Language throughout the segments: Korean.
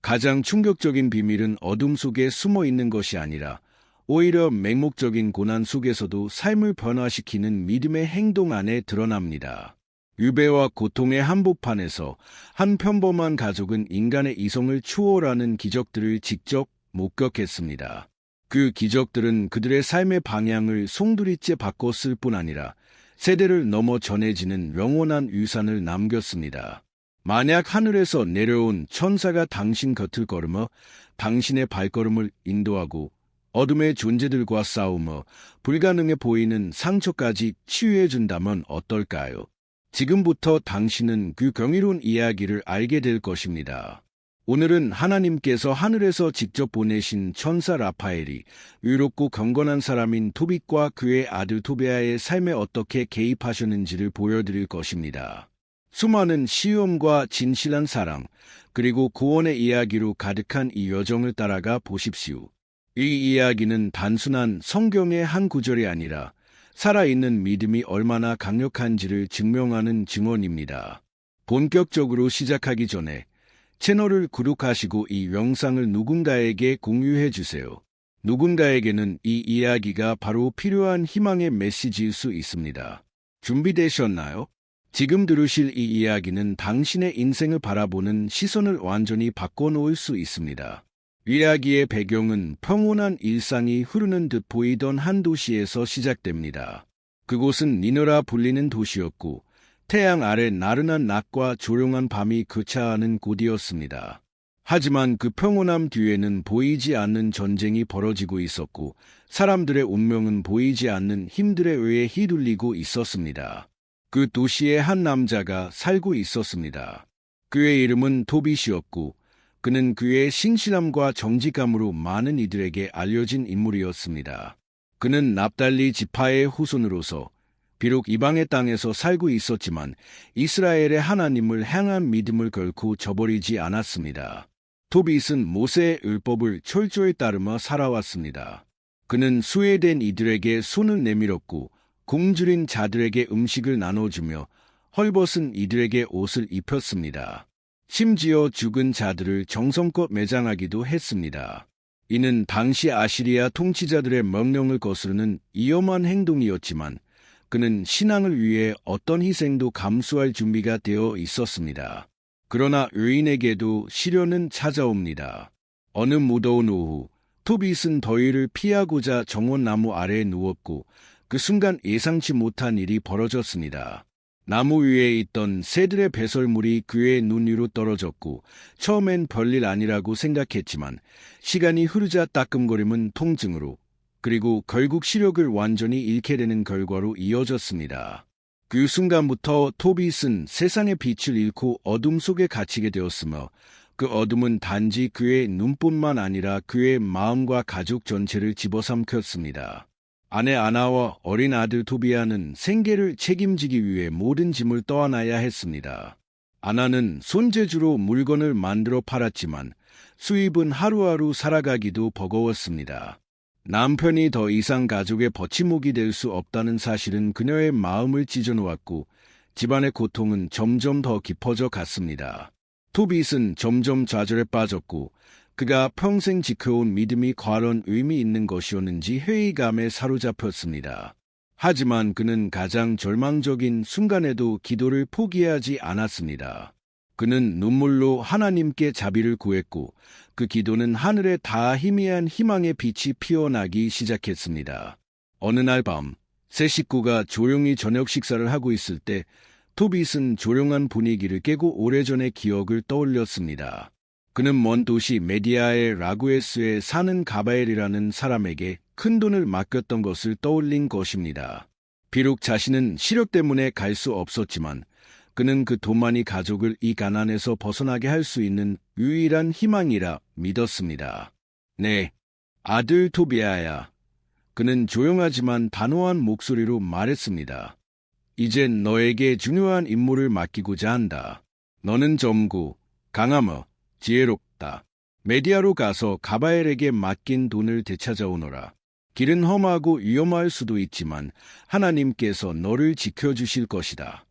가장 충격적인 비밀은 어둠 속에 숨어 있는 것이 아니라 오히려 맹목적인 고난 속에서도 삶을 변화시키는 믿음의 행동 안에 드러납니다. 유배와 고통의 한복판에서 한 평범한 가족은 인간의 이성을 추월하는 기적들을 직접 목격했습니다. 그 기적들은 그들의 삶의 방향을 송두리째 바꿨을 뿐 아니라 세대를 넘어 전해지는 영원한 유산을 남겼습니다. 만약 하늘에서 내려온 천사가 당신 곁을 걸으며 당신의 발걸음을 인도하고 어둠의 존재들과 싸우며 불가능해 보이는 상처까지 치유해준다면 어떨까요? 지금부터 당신은 그 경이로운 이야기를 알게 될 것입니다. 오늘은 하나님께서 하늘에서 직접 보내신 천사 라파엘이 의롭고 경건한 사람인 토빗과 그의 아들 토비아의 삶에 어떻게 개입하셨는지를 보여드릴 것입니다. 수많은 시험과 진실한 사랑, 그리고 구원의 이야기로 가득한 이 여정을 따라가 보십시오. 이 이야기는 단순한 성경의 한 구절이 아니라 살아있는 믿음이 얼마나 강력한지를 증명하는 증언입니다. 본격적으로 시작하기 전에 채널을 구독하시고 이 영상을 누군가에게 공유해 주세요. 누군가에게는 이 이야기가 바로 필요한 희망의 메시지일 수 있습니다. 준비되셨나요? 지금 들으실 이 이야기는 당신의 인생을 바라보는 시선을 완전히 바꿔놓을 수 있습니다. 이야기의 배경은 평온한 일상이 흐르는 듯 보이던 한 도시에서 시작됩니다. 그곳은 니느라 불리는 도시였고 태양 아래 나른한 낮과 조용한 밤이 교차하는 곳이었습니다. 하지만 그 평온함 뒤에는 보이지 않는 전쟁이 벌어지고 있었고 사람들의 운명은 보이지 않는 힘들에 의해 휘둘리고 있었습니다. 그 도시에 한 남자가 살고 있었습니다. 그의 이름은 토빗이었고 그는 그의 신실함과 정직함으로 많은 이들에게 알려진 인물이었습니다. 그는 납달리 지파의 후손으로서 비록 이방의 땅에서 살고 있었지만 이스라엘의 하나님을 향한 믿음을 결코 저버리지 않았습니다. 토빗은 모세의 율법을 철저히 따르며 살아왔습니다. 그는 수혜된 이들에게 손을 내밀었고 굶주린 자들에게 음식을 나눠주며 헐벗은 이들에게 옷을 입혔습니다. 심지어 죽은 자들을 정성껏 매장하기도 했습니다. 이는 당시 아시리아 통치자들의 명령을 거스르는 위험한 행동이었지만 그는 신앙을 위해 어떤 희생도 감수할 준비가 되어 있었습니다. 그러나 의인에게도 시련은 찾아옵니다. 어느 무더운 오후, 토빗은 더위를 피하고자 정원나무 아래에 누웠고 그 순간 예상치 못한 일이 벌어졌습니다. 나무 위에 있던 새들의 배설물이 그의 눈 위로 떨어졌고 처음엔 별일 아니라고 생각했지만 시간이 흐르자 따끔거림은 통증으로 그리고 결국 시력을 완전히 잃게 되는 결과로 이어졌습니다. 그 순간부터 토빗은 세상의 빛을 잃고 어둠 속에 갇히게 되었으며 그 어둠은 단지 그의 눈뿐만 아니라 그의 마음과 가족 전체를 집어삼켰습니다. 아내 아나와 어린 아들 토비아는 생계를 책임지기 위해 모든 짐을 떠안아야 했습니다. 아나는 손재주로 물건을 만들어 팔았지만 수입은 하루하루 살아가기도 버거웠습니다. 남편이 더 이상 가족의 버팀목이 될 수 없다는 사실은 그녀의 마음을 찢어놓았고 집안의 고통은 점점 더 깊어져 갔습니다. 토빗은 점점 좌절에 빠졌고 그가 평생 지켜온 믿음이 과연 의미 있는 것이었는지 회의감에 사로잡혔습니다. 하지만 그는 가장 절망적인 순간에도 기도를 포기하지 않았습니다. 그는 눈물로 하나님께 자비를 구했고 그 기도는 하늘에 닿아 희미한 희망의 빛이 피어나기 시작했습니다. 어느 날 밤, 세 식구가 조용히 저녁 식사를 하고 있을 때 토빗은 조용한 분위기를 깨고 오래전의 기억을 떠올렸습니다. 그는 먼 도시 메디아의 라구에스에 사는 가바엘이라는 사람에게 큰 돈을 맡겼던 것을 떠올린 것입니다. 비록 자신은 시력 때문에 갈 수 없었지만 그는 그 돈만이 가족을 이 가난에서 벗어나게 할 수 있는 유일한 희망이라 믿었습니다. 네, 아들 토비아야. 그는 조용하지만 단호한 목소리로 말했습니다. 이젠 너에게 중요한 임무를 맡기고자 한다. 너는 젊고 강하며 지혜롭다. 메디아로 가서 가바엘에게 맡긴 돈을 되찾아오너라. 길은 험하고 위험할 수도 있지만 하나님께서 너를 지켜주실 것이다.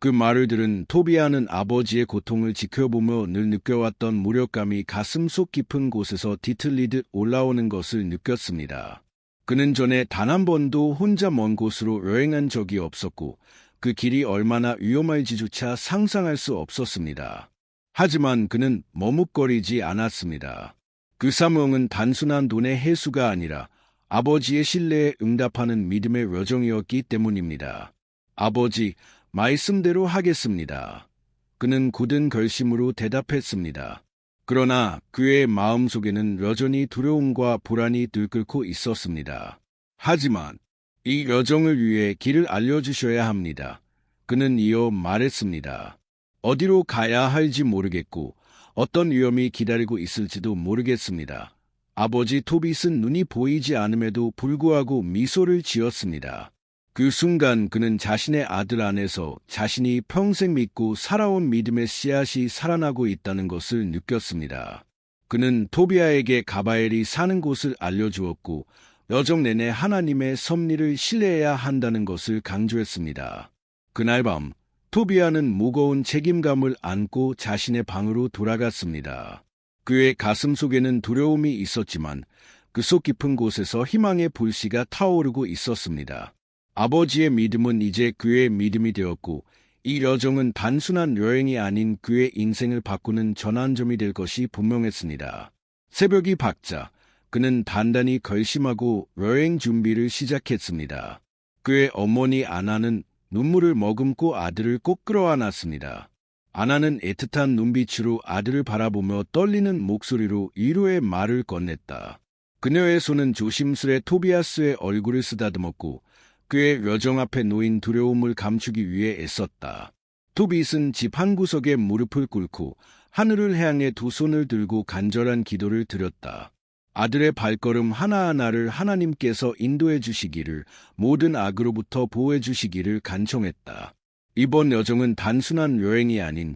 그 말을 들은 토비아는 아버지의 고통을 지켜보며 늘 느껴왔던 무력감이 가슴속 깊은 곳에서 뒤틀리듯 올라오는 것을 느꼈습니다. 그는 전에 단 한 번도 혼자 먼 곳으로 여행한 적이 없었고 그 길이 얼마나 위험할지조차 상상할 수 없었습니다. 하지만 그는 머뭇거리지 않았습니다. 그 사명은 단순한 돈의 해수가 아니라 아버지의 신뢰에 응답하는 믿음의 여정이었기 때문입니다. 아버지, 말씀대로 하겠습니다. 그는 굳은 결심으로 대답했습니다. 그러나 그의 마음속에는 여전히 두려움과 불안이 들끓고 있었습니다. 하지만 이 여정을 위해 길을 알려주셔야 합니다. 그는 이어 말했습니다. 어디로 가야 할지 모르겠고 어떤 위험이 기다리고 있을지도 모르겠습니다. 아버지 토빗은 눈이 보이지 않음에도 불구하고 미소를 지었습니다. 그 순간 그는 자신의 아들 안에서 자신이 평생 믿고 살아온 믿음의 씨앗이 살아나고 있다는 것을 느꼈습니다. 그는 토비아에게 가바엘이 사는 곳을 알려주었고 여정 내내 하나님의 섭리를 신뢰해야 한다는 것을 강조했습니다. 그날 밤 토비아는 무거운 책임감을 안고 자신의 방으로 돌아갔습니다. 그의 가슴 속에는 두려움이 있었지만 그 속 깊은 곳에서 희망의 불씨가 타오르고 있었습니다. 아버지의 믿음은 이제 그의 믿음이 되었고 이 여정은 단순한 여행이 아닌 그의 인생을 바꾸는 전환점이 될 것이 분명했습니다. 새벽이 밝자 그는 단단히 결심하고 여행 준비를 시작했습니다. 그의 어머니 아나는 눈물을 머금고 아들을 꼭 끌어안았습니다. 아나는 애틋한 눈빛으로 아들을 바라보며 떨리는 목소리로 위로의 말을 건넸다. 그녀의 손은 조심스레 토비아스의 얼굴을 쓰다듬었고 그의 여정 앞에 놓인 두려움을 감추기 위해 애썼다. 토빗은 집 한 구석에 무릎을 꿇고 하늘을 향해 두 손을 들고 간절한 기도를 드렸다. 아들의 발걸음 하나하나를 하나님께서 인도해 주시기를, 모든 악으로부터 보호해 주시기를 간청했다. 이번 여정은 단순한 여행이 아닌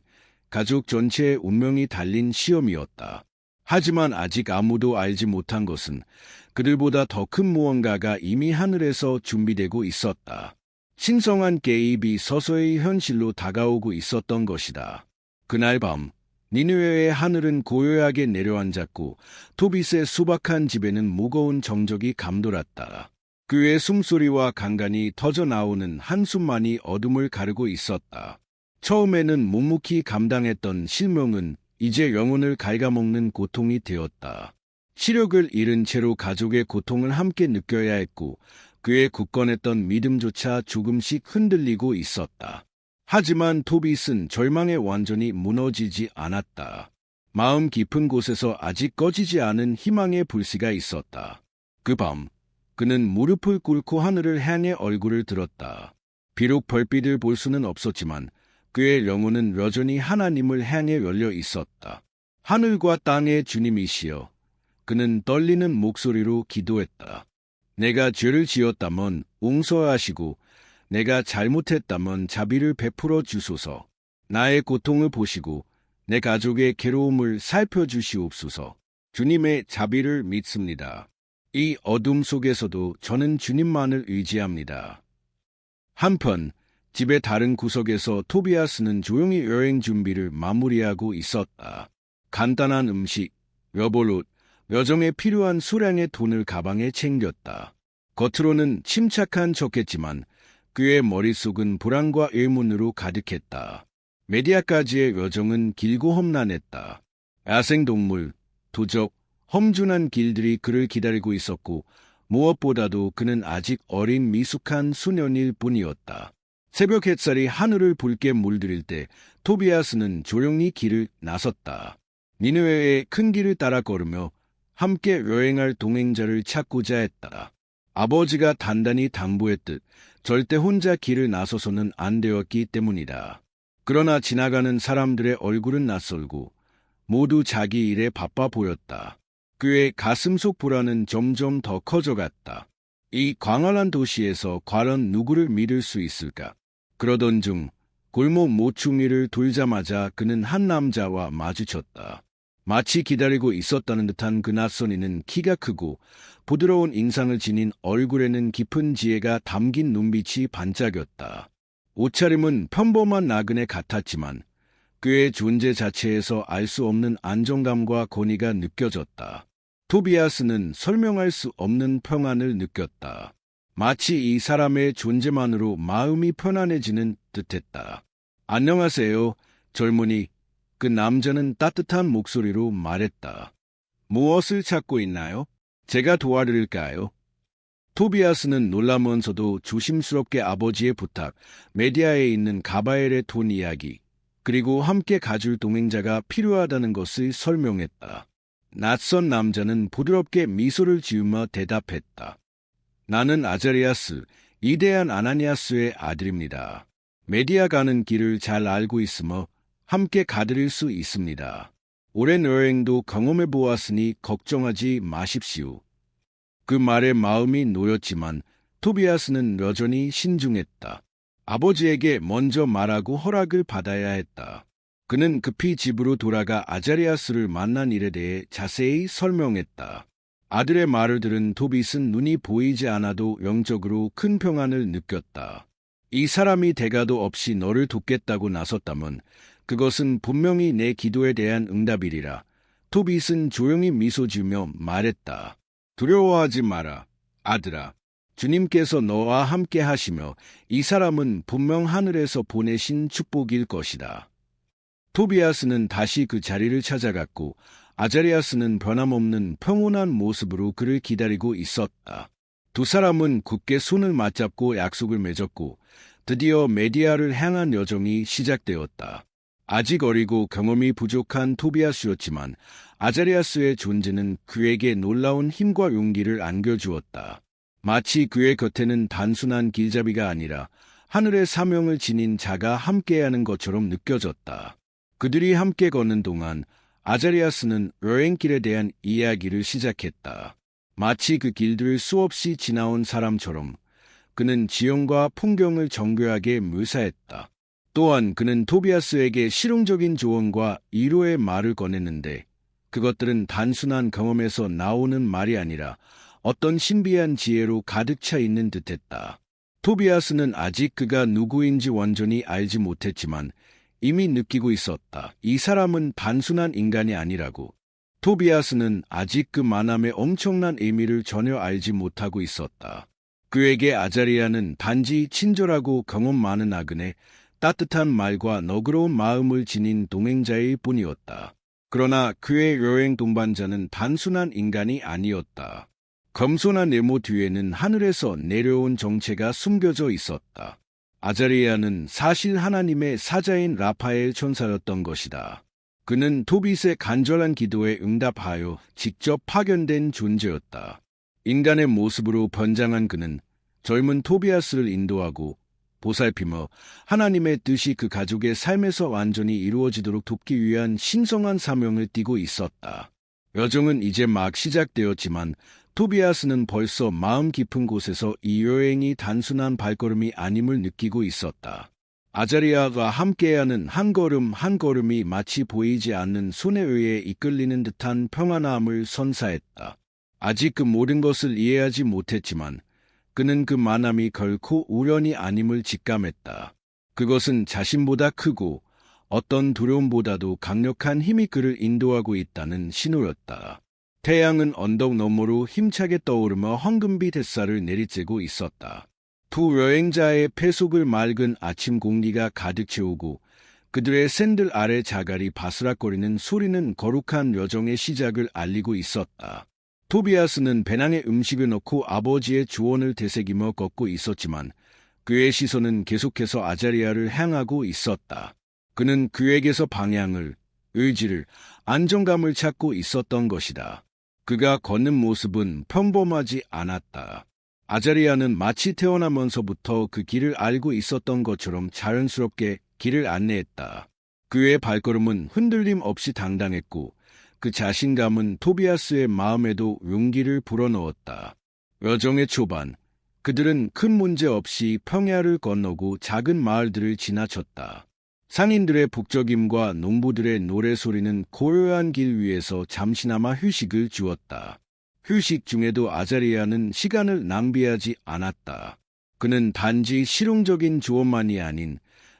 가족 전체의 운명이 달린 시험이었다. 하지만 아직 아무도 알지 못한 것은 그들보다 더 큰 무언가가 이미 하늘에서 준비되고 있었다. 신성한 개입이 서서히 현실로 다가오고 있었던 것이다. 그날 밤 니느웨의 하늘은 고요하게 내려앉았고 토빗의 소박한 집에는 무거운 정적이 감돌았다. 그의 숨소리와 간간이 터져나오는 한숨만이 어둠을 가르고 있었다. 처음에는 묵묵히 감당했던 실명은 이제 영혼을 갉아먹는 고통이 되었다. 시력을 잃은 채로 가족의 고통을 함께 느껴야 했고 그의 굳건했던 믿음조차 조금씩 흔들리고 있었다. 하지만 토빗은 절망에 완전히 무너지지 않았다. 마음 깊은 곳에서 아직 꺼지지 않은 희망의 불씨가 있었다. 그 밤 그는 무릎을 꿇고 하늘을 향해 얼굴을 들었다. 비록 별빛을 볼 수는 없었지만 그의 영혼은 여전히 하나님을 향해 열려 있었다. 하늘과 땅의 주님이시여, 그는 떨리는 목소리로 기도했다. 내가 죄를 지었다면 용서하시고 내가 잘못했다면 자비를 베풀어 주소서. 나의 고통을 보시고 내 가족의 괴로움을 살펴주시옵소서. 주님의 자비를 믿습니다. 이 어둠 속에서도 저는 주님만을 의지합니다. 한편 집의 다른 구석에서 토비아스는 조용히 여행 준비를 마무리하고 있었다. 간단한 음식, 여벌옷, 여정에 필요한 수량의 돈을 가방에 챙겼다. 겉으로는 침착한 척했지만 그의 머릿속은 불안과 의문으로 가득했다. 메디아까지의 여정은 길고 험난했다. 야생동물, 도적, 험준한 길들이 그를 기다리고 있었고 무엇보다도 그는 아직 어린 미숙한 소년일 뿐이었다. 새벽 햇살이 하늘을 붉게 물들일 때 토비아스는 조용히 길을 나섰다. 니느웨의 큰 길을 따라 걸으며 함께 여행할 동행자를 찾고자 했다. 아버지가 단단히 당부했듯 절대 혼자 길을 나서서는 안 되었기 때문이다. 그러나 지나가는 사람들의 얼굴은 낯설고 모두 자기 일에 바빠 보였다. 그의 가슴속 불안은 점점 더 커져갔다. 이 광활한 도시에서 과연 누구를 믿을 수 있을까? 그러던 중 골목 모퉁이를 돌자마자 그는 한 남자와 마주쳤다. 마치 기다리고 있었다는 듯한 그 낯선 이는 키가 크고 부드러운 인상을 지닌 얼굴에는 깊은 지혜가 담긴 눈빛이 반짝였다. 옷차림은 평범한 나그네 같았지만 그의 존재 자체에서 알 수 없는 안정감과 권위가 느껴졌다. 토비아스는 설명할 수 없는 평안을 느꼈다. 마치 이 사람의 존재만으로 마음이 편안해지는 듯했다. 안녕하세요, 젊은이. 그 남자는 따뜻한 목소리로 말했다. 무엇을 찾고 있나요? 제가 도와드릴까요? 토비아스는 놀라면서도 조심스럽게 아버지의 부탁, 메디아에 있는 가바엘의 돈 이야기, 그리고 함께 가줄 동행자가 필요하다는 것을 설명했다. 낯선 남자는 부드럽게 미소를 지으며 대답했다. 나는 아자리아스, 위대한 아나니아스의 아들입니다. 메디아 가는 길을 잘 알고 있으며 함께 가드릴 수 있습니다. 오랜 여행도 경험해 보았으니 걱정하지 마십시오. 그 말에 마음이 놓였지만 토비아스는 여전히 신중했다. 아버지에게 먼저 말하고 허락을 받아야 했다. 그는 급히 집으로 돌아가 아자리아스를 만난 일에 대해 자세히 설명했다. 아들의 말을 들은 토빗은 눈이 보이지 않아도 영적으로 큰 평안을 느꼈다. 이 사람이 대가도 없이 너를 돕겠다고 나섰다면 그것은 분명히 내 기도에 대한 응답이리라. 토빗은 조용히 미소 지으며 말했다. 두려워하지 마라, 아들아. 주님께서 너와 함께 하시며 이 사람은 분명 하늘에서 보내신 축복일 것이다. 토비아스는 다시 그 자리를 찾아갔고 아자리아스는 변함없는 평온한 모습으로 그를 기다리고 있었다. 두 사람은 굳게 손을 맞잡고 약속을 맺었고 드디어 메디아를 향한 여정이 시작되었다. 아직 어리고 경험이 부족한 토비아스였지만 아자리아스의 존재는 그에게 놀라운 힘과 용기를 안겨주었다. 마치 그의 곁에는 단순한 길잡이가 아니라 하늘의 사명을 지닌 자가 함께하는 것처럼 느껴졌다. 그들이 함께 걷는 동안 아자리아스는 여행길에 대한 이야기를 시작했다. 마치 그 길들을 수없이 지나온 사람처럼 그는 지형과 풍경을 정교하게 묘사했다. 또한 그는 토비아스에게 실용적인 조언과 위로의 말을 꺼냈는데 그것들은 단순한 경험에서 나오는 말이 아니라 어떤 신비한 지혜로 가득 차 있는 듯했다. 토비아스는 아직 그가 누구인지 완전히 알지 못했지만 이미 느끼고 있었다. 이 사람은 단순한 인간이 아니라고. 토비아스는 아직 그 만남의 엄청난 의미를 전혀 알지 못하고 있었다. 그에게 아자리아는 단지 친절하고 경험 많은 나그네, 따뜻한 말과 너그러운 마음을 지닌 동행자일 뿐이었다. 그러나 그의 여행 동반자는 단순한 인간이 아니었다. 겸손한 외모 뒤에는 하늘에서 내려온 정체가 숨겨져 있었다. 아자리아는 사실 하나님의 사자인 라파엘 천사였던 것이다. 그는 토빗의 간절한 기도에 응답하여 직접 파견된 존재였다. 인간의 모습으로 번장한 그는 젊은 토비아스를 인도하고 보살피며 하나님의 뜻이 그 가족의 삶에서 완전히 이루어지도록 돕기 위한 신성한 사명을 띠고 있었다. 여정은 이제 막 시작되었지만 토비아스는 벌써 마음 깊은 곳에서 이 여행이 단순한 발걸음이 아님을 느끼고 있었다. 아자리아가 함께하는 한 걸음 한 걸음이 마치 보이지 않는 손에 의해 이끌리는 듯한 평안함을 선사했다. 아직 그 모든 것을 이해하지 못했지만 그는 그 만남이 결코 우연이 아님을 직감했다. 그것은 자신보다 크고 어떤 두려움보다도 강력한 힘이 그를 인도하고 있다는 신호였다. 태양은 언덕 너머로 힘차게 떠오르며 황금빛 햇살을 내리쬐고 있었다. 두 여행자의 폐속을 맑은 아침 공기가 가득 채우고 그들의 샌들 아래 자갈이 바스락거리는 소리는 거룩한 여정의 시작을 알리고 있었다. 토비아스는 배낭에 음식을 넣고 아버지의 조언을 되새기며 걷고 있었지만 그의 시선은 계속해서 아자리아를 향하고 있었다. 그는 그에게서 방향을, 의지를, 안정감을 찾고 있었던 것이다. 그가 걷는 모습은 평범하지 않았다. 아자리아는 마치 태어나면서부터 그 길을 알고 있었던 것처럼 자연스럽게 길을 안내했다. 그의 발걸음은 흔들림 없이 당당했고 그 자신감은 토비아스의 마음에도 용기를 불어넣었다. 여정의 초반, 그들은 큰 문제 없이 평야를 건너고 작은 마을들을 지나쳤다. 상인들의 북적임과 농부들의 노래소리는 고요한 길 위에서 잠시나마 휴식을 주었다. 휴식 중에도 아자리아는 시간을 낭비하지 않았다. 그는 단지 실용적인 조언만이 아닌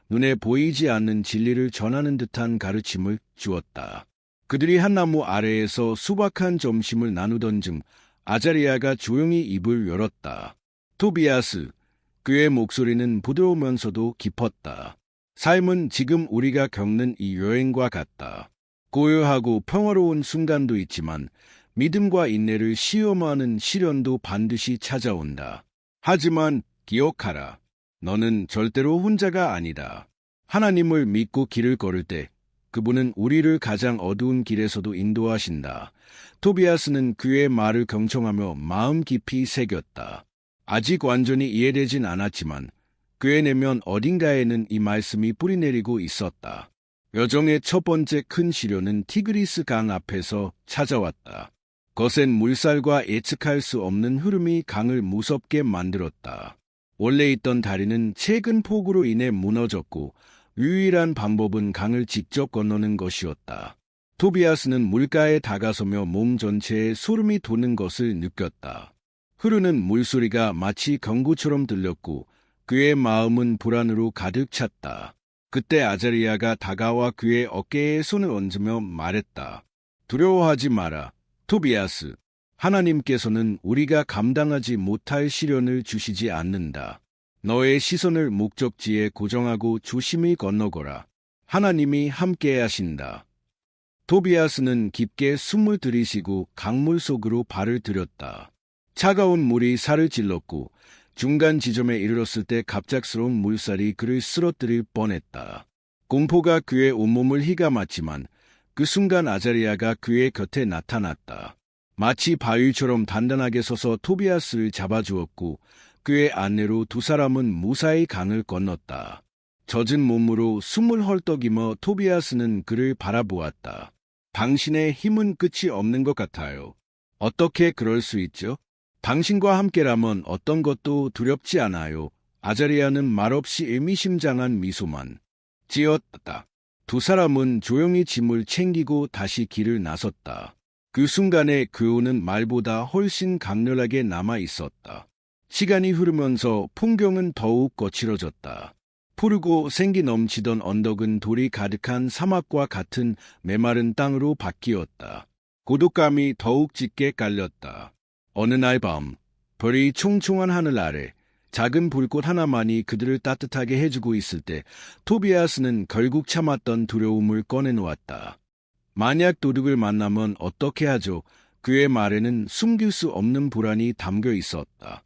눈에 보이지 않는 진리를 전하는 듯한 가르침을 주었다. 그들이 한 나무 아래에서 수박한 점심을 나누던 중 아자리아가 조용히 입을 열었다. 토비아스, 그의 목소리는 부드러우면서도 깊었다. 삶은 지금 우리가 겪는 이 여행과 같다. 고요하고 평화로운 순간도 있지만 믿음과 인내를 시험하는 시련도 반드시 찾아온다. 하지만 기억하라. 너는 절대로 혼자가 아니다. 하나님을 믿고 길을 걸을 때 그분은 우리를 가장 어두운 길에서도 인도하신다. 토비아스는 그의 말을 경청하며 마음 깊이 새겼다. 아직 완전히 이해되진 않았지만 그의 내면 어딘가에는 이 말씀이 뿌리내리고 있었다. 여정의 첫 번째 큰 시련은 티그리스 강 앞에서 찾아왔다. 거센 물살과 예측할 수 없는 흐름이 강을 무섭게 만들었다. 원래 있던 다리는 최근 폭우로 인해 무너졌고 유일한 방법은 강을 직접 건너는 것이었다. 토비아스는 물가에 다가서며 몸 전체에 소름이 돋는 것을 느꼈다. 흐르는 물소리가 마치 경고처럼 들렸고 그의 마음은 불안으로 가득 찼다. 그때 아자리아가 다가와 그의 어깨에 손을 얹으며 말했다. 두려워하지 마라, 토비아스. 하나님께서는 우리가 감당하지 못할 시련을 주시지 않는다. 너의 시선을 목적지에 고정하고 조심히 건너거라. 하나님이 함께 하신다. 토비아스는 깊게 숨을 들이쉬고 강물 속으로 발을 들였다. 차가운 물이 살을 찔렀고 중간 지점에 이르렀을 때 갑작스러운 물살이 그를 쓰러뜨릴 뻔했다. 공포가 그의 온몸을 휘감았지만 그 순간 아자리아가 그의 곁에 나타났다. 마치 바위처럼 단단하게 서서 토비아스를 잡아주었고 그의 안내로 두 사람은 무사히 강을 건넜다. 젖은 몸으로 숨을 헐떡이며 토비아스는 그를 바라보았다. 당신의 힘은 끝이 없는 것 같아요. 어떻게 그럴 수 있죠? 당신과 함께라면 어떤 것도 두렵지 않아요. 아자리아는 말없이 의미심장한 미소만 지었다. 두 사람은 조용히 짐을 챙기고 다시 길을 나섰다. 그 순간에 그우는 말보다 훨씬 강렬하게 남아 있었다. 시간이 흐르면서 풍경은 더욱 거칠어졌다. 푸르고 생기 넘치던 언덕은 돌이 가득한 사막과 같은 메마른 땅으로 바뀌었다. 고독감이 더욱 짙게 깔렸다. 어느 날 밤, 별이 총총한 하늘 아래 작은 불꽃 하나만이 그들을 따뜻하게 해주고 있을 때 토비아스는 결국 참았던 두려움을 꺼내놓았다. 만약 도둑을 만나면 어떻게 하죠? 그의 말에는 숨길 수 없는 불안이 담겨 있었다.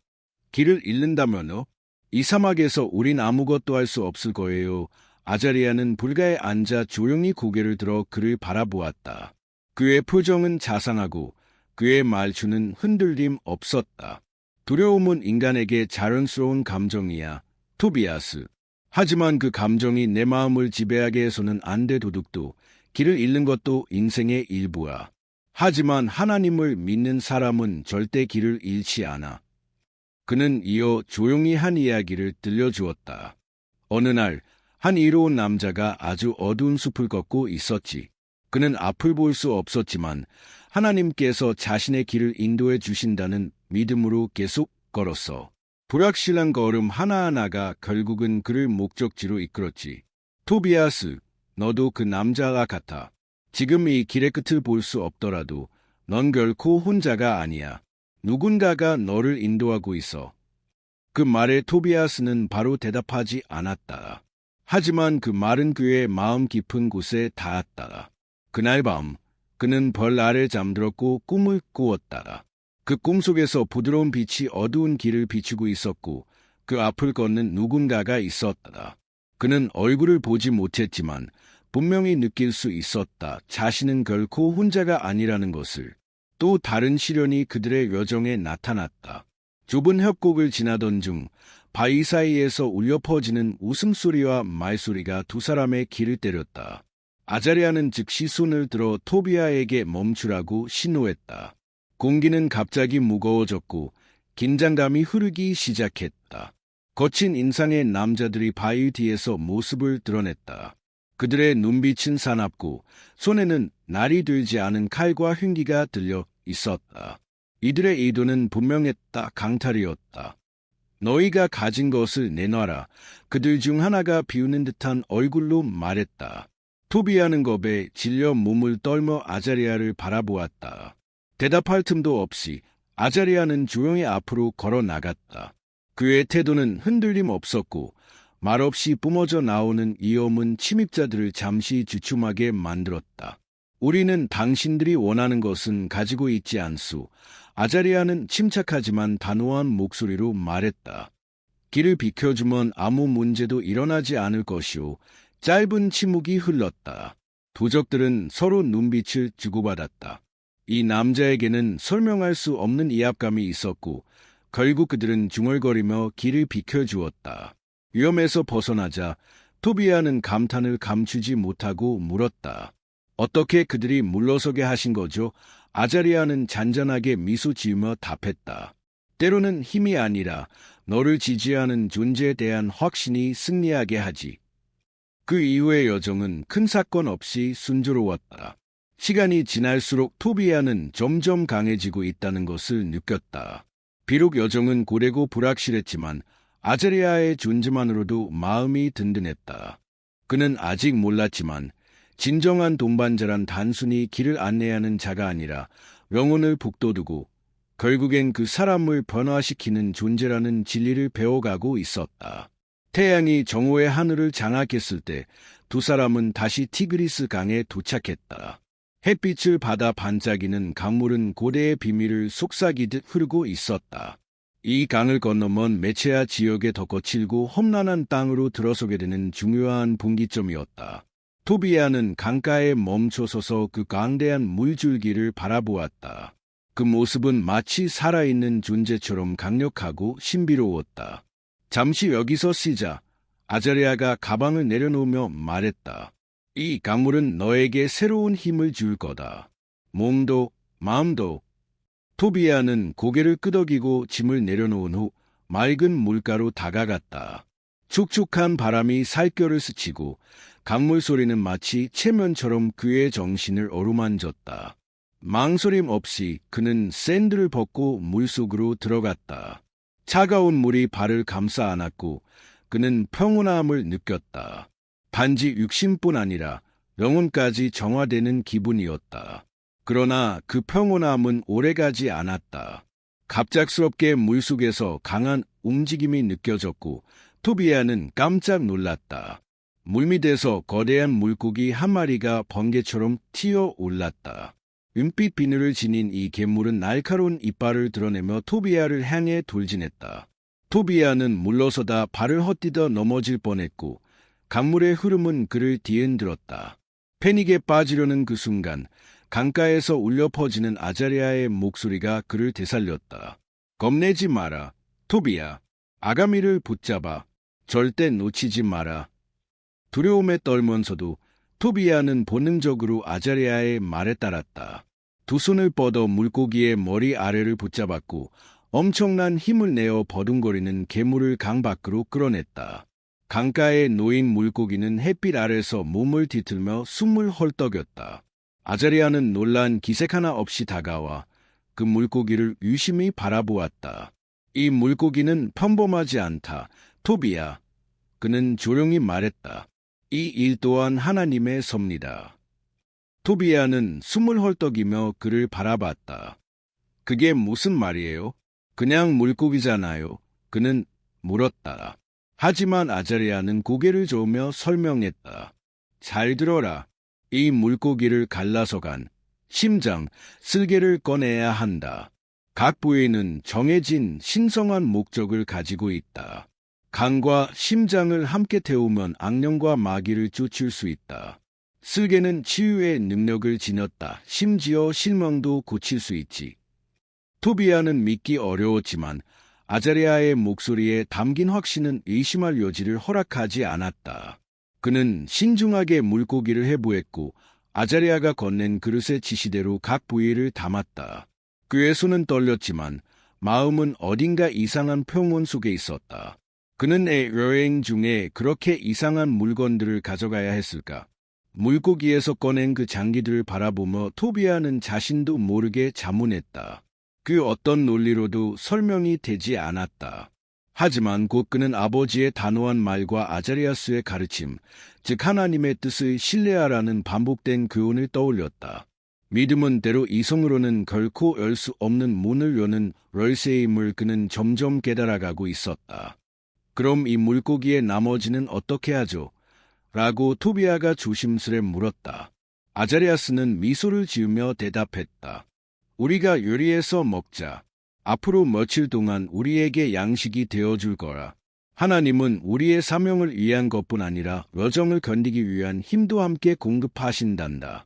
길을 잃는다면요? 이 사막에서 우린 아무것도 할 수 없을 거예요. 아자리아는 불가에 앉아 조용히 고개를 들어 그를 바라보았다. 그의 표정은 자상하고 그의 말투는 흔들림 없었다. 두려움은 인간에게 자연스러운 감정이야, 토비아스. 하지만 그 감정이 내 마음을 지배하게 해서는 안 돼. 도둑도 길을 잃는 것도 인생의 일부야. 하지만 하나님을 믿는 사람은 절대 길을 잃지 않아. 그는 이어 조용히 한 이야기를 들려주었다. 어느 날 한 이로운 남자가 아주 어두운 숲을 걷고 있었지. 그는 앞을 볼 수 없었지만 하나님께서 자신의 길을 인도해 주신다는 믿음으로 계속 걸었어. 불확실한 걸음 하나하나가 결국은 그를 목적지로 이끌었지. 토비아스, 너도 그 남자와 같아. 지금 이 길의 끝을 볼 수 없더라도 넌 결코 혼자가 아니야. 누군가가 너를 인도하고 있어. 그 말에 토비아스는 바로 대답하지 않았다. 하지만 그 말은 그의 마음 깊은 곳에 닿았다. 그날 밤 그는 벌 아래 잠들었고 꿈을 꾸었다. 그 꿈속에서 부드러운 빛이 어두운 길을 비추고 있었고 그 앞을 걷는 누군가가 있었다. 그는 얼굴을 보지 못했지만 분명히 느낄 수 있었다. 자신은 결코 혼자가 아니라는 것을. 또 다른 시련이 그들의 여정에 나타났다. 좁은 협곡을 지나던 중 바위 사이에서 울려 퍼지는 웃음소리와 말소리가 두 사람의 길을 때렸다. 아자리아는 즉시 손을 들어 토비아에게 멈추라고 신호했다. 공기는 갑자기 무거워졌고 긴장감이 흐르기 시작했다. 거친 인상의 남자들이 바위 뒤에서 모습을 드러냈다. 그들의 눈빛은 사납고 손에는 날이 들지 않은 칼과 흉기가 들려 있었다. 이들의 의도는 분명했다. 강탈이었다. 너희가 가진 것을 내놔라. 그들 중 하나가 비웃는 듯한 얼굴로 말했다. 토비아는 겁에 질려 몸을 떨며 아자리아를 바라보았다. 대답할 틈도 없이 아자리아는 조용히 앞으로 걸어 나갔다. 그의 태도는 흔들림 없었고 말없이 뿜어져 나오는 이어문 침입자들을 잠시 주춤하게 만들었다. 우리는 당신들이 원하는 것은 가지고 있지 않소. 아자리아는 침착하지만 단호한 목소리로 말했다. 길을 비켜주면 아무 문제도 일어나지 않을 것이오. 짧은 침묵이 흘렀다. 도적들은 서로 눈빛을 주고받았다. 이 남자에게는 설명할 수 없는 이압감이 있었고 결국 그들은 중얼거리며 길을 비켜주었다. 위험에서 벗어나자 토비아는 감탄을 감추지 못하고 물었다. 어떻게 그들이 물러서게 하신 거죠? 아자리아는 잔잔하게 미소 지으며 답했다. 때로는 힘이 아니라 너를 지지하는 존재에 대한 확신이 승리하게 하지. 그 이후의 여정은 큰 사건 없이 순조로웠다. 시간이 지날수록 토비아는 점점 강해지고 있다는 것을 느꼈다. 비록 여정은 고되고 불확실했지만 아자리아의 존재만으로도 마음이 든든했다. 그는 아직 몰랐지만 진정한 동반자란 단순히 길을 안내하는 자가 아니라 영혼을 북돋우고 결국엔 그 사람을 변화시키는 존재라는 진리를 배워가고 있었다. 태양이 정오의 하늘을 장악했을 때 두 사람은 다시 티그리스 강에 도착했다. 햇빛을 받아 반짝이는 강물은 고대의 비밀을 속삭이듯 흐르고 있었다. 이 강을 건너면 메체아 지역의 더 거칠고 험난한 땅으로 들어서게 되는 중요한 분기점이었다. 토비아는 강가에 멈춰서서 그 강대한 물줄기를 바라보았다. 그 모습은 마치 살아있는 존재처럼 강력하고 신비로웠다. 잠시 여기서 쉬자. 아자리아가 가방을 내려놓으며 말했다. 이 강물은 너에게 새로운 힘을 줄 거다. 몸도 마음도. 토비아는 고개를 끄덕이고 짐을 내려놓은 후 맑은 물가로 다가갔다. 축축한 바람이 살결을 스치고 강물 소리는 마치 체면처럼 그의 정신을 어루만졌다. 망설임 없이 그는 샌들을 벗고 물속으로 들어갔다. 차가운 물이 발을 감싸 안았고 그는 평온함을 느꼈다. 단지 육신뿐 아니라 영혼까지 정화되는 기분이었다. 그러나 그 평온함은 오래가지 않았다. 갑작스럽게 물속에서 강한 움직임이 느껴졌고 토비아는 깜짝 놀랐다. 물밑에서 거대한 물고기 한 마리가 번개처럼 튀어 올랐다. 은빛 비늘을 지닌 이 괴물은 날카로운 이빨을 드러내며 토비아를 향해 돌진했다. 토비아는 물러서다 발을 헛디뎌 넘어질 뻔했고 강물의 흐름은 그를 뒤흔들었다. 패닉에 빠지려는 그 순간 강가에서 울려 퍼지는 아자리아의 목소리가 그를 되살렸다. 겁내지 마라, 토비아. 아가미를 붙잡아. 절대 놓치지 마라. 두려움에 떨면서도 토비아는 본능적으로 아자리아의 말에 따랐다. 두 손을 뻗어 물고기의 머리 아래를 붙잡았고 엄청난 힘을 내어 버둥거리는 괴물을 강 밖으로 끌어냈다. 강가에 놓인 물고기는 햇빛 아래서 몸을 뒤틀며 숨을 헐떡였다. 아자리아는 놀란 기색 하나 없이 다가와 그 물고기를 유심히 바라보았다. 이 물고기는 평범하지 않다. 토비아. 그는 조용히 말했다. 이 일 또한 하나님의 섭니다. 토비아는 숨을 헐떡이며 그를 바라봤다. 그게 무슨 말이에요? 그냥 물고기잖아요. 그는 물었다. 하지만 아자리아는 고개를 저으며 설명했다. 잘 들어라. 이 물고기를 갈라서간 심장, 쓸개를 꺼내야 한다. 각 부위는 정해진 신성한 목적을 가지고 있다. 간과 심장을 함께 태우면 악령과 마귀를 쫓을 수 있다. 쓸개는 치유의 능력을 지녔다. 심지어 실명도 고칠 수 있지. 토비아는 믿기 어려웠지만 아자리아의 목소리에 담긴 확신은 의심할 여지를 허락하지 않았다. 그는 신중하게 물고기를 해부했고 아자리아가 건넨 그릇의 지시대로 각 부위를 담았다. 그의 손은 떨렸지만 마음은 어딘가 이상한 평온 속에 있었다. 그는 여행 중에 그렇게 이상한 물건들을 가져가야 했을까? 물고기에서 꺼낸 그 장기들을 바라보며 토비아는 자신도 모르게 자문했다. 그 어떤 논리로도 설명이 되지 않았다. 하지만 곧 그는 아버지의 단호한 말과 아자리아스의 가르침, 즉 하나님의 뜻을 신뢰하라는 반복된 교훈을 떠올렸다. 믿음은 때로 이성으로는 결코 열 수 없는 문을 여는 열쇠임을 그는 점점 깨달아가고 있었다. 그럼 이 물고기의 나머지는 어떻게 하죠? 라고 토비아가 조심스레 물었다. 아자리아스는 미소를 지으며 대답했다. 우리가 요리해서 먹자. 앞으로 며칠 동안 우리에게 양식이 되어줄 거라. 하나님은 우리의 사명을 위한 것뿐 아니라 여정을 견디기 위한 힘도 함께 공급하신단다.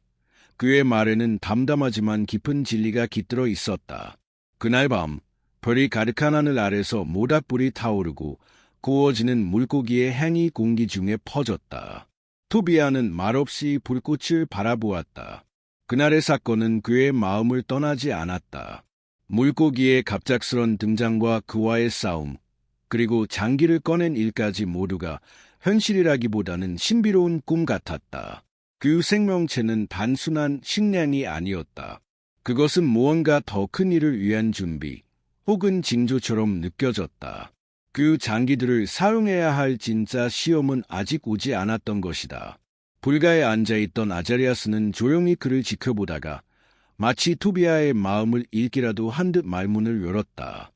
그의 말에는 담담하지만 깊은 진리가 깃들어 있었다. 그날 밤, 별이 가득한 하늘 아래서 모닥불이 타오르고 구워지는 물고기의 향이 공기 중에 퍼졌다. 토비아는 말없이 불꽃을 바라보았다. 그날의 사건은 그의 마음을 떠나지 않았다. 물고기의 갑작스런 등장과 그와의 싸움, 그리고 장기를 꺼낸 일까지 모두가 현실이라기보다는 신비로운 꿈 같았다. 그 생명체는 단순한 식량이 아니었다. 그것은 무언가 더 큰 일을 위한 준비, 혹은 징조처럼 느껴졌다. 그 장기들을 사용해야 할 진짜 시험은 아직 오지 않았던 것이다. 불가에 앉아있던 아자리아스는 조용히 그를 지켜보다가 마치 토비아의 마음을 읽기라도 한 듯 말문을 열었다.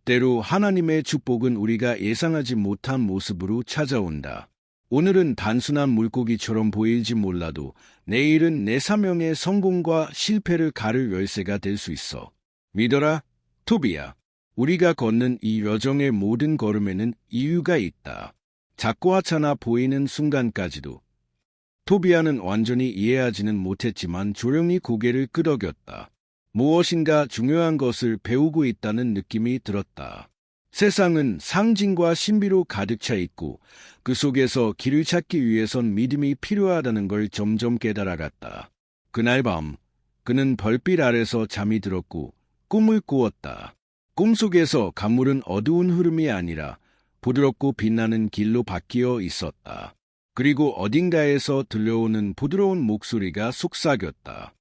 때로 하나님의 축복은 우리가 예상하지 못한 모습으로 찾아온다. 오늘은 단순한 물고기처럼 보일지 몰라도 내일은 내 사명의 성공과 실패를 가를 열쇠가 될 수 있어. 믿어라, 토비아. 우리가 걷는 이 여정의 모든 걸음에는 이유가 있다. 작고 하찮아 보이는 순간까지도. 토비아는 완전히 이해하지는 못했지만 조용히 고개를 끄덕였다. 무엇인가 중요한 것을 배우고 있다는 느낌이 들었다. 세상은 상징과 신비로 가득 차 있고 그 속에서 길을 찾기 위해선 믿음이 필요하다는 걸 점점 깨달아갔다. 그날 밤 그는 별빛 아래서 잠이 들었고 꿈을 꾸었다. 꿈속에서 강물은 어두운 흐름이 아니라 부드럽고 빛나는 길로 바뀌어 있었다. 그리고 어딘가에서 들려오는 부드러운 목소리가 속삭였다.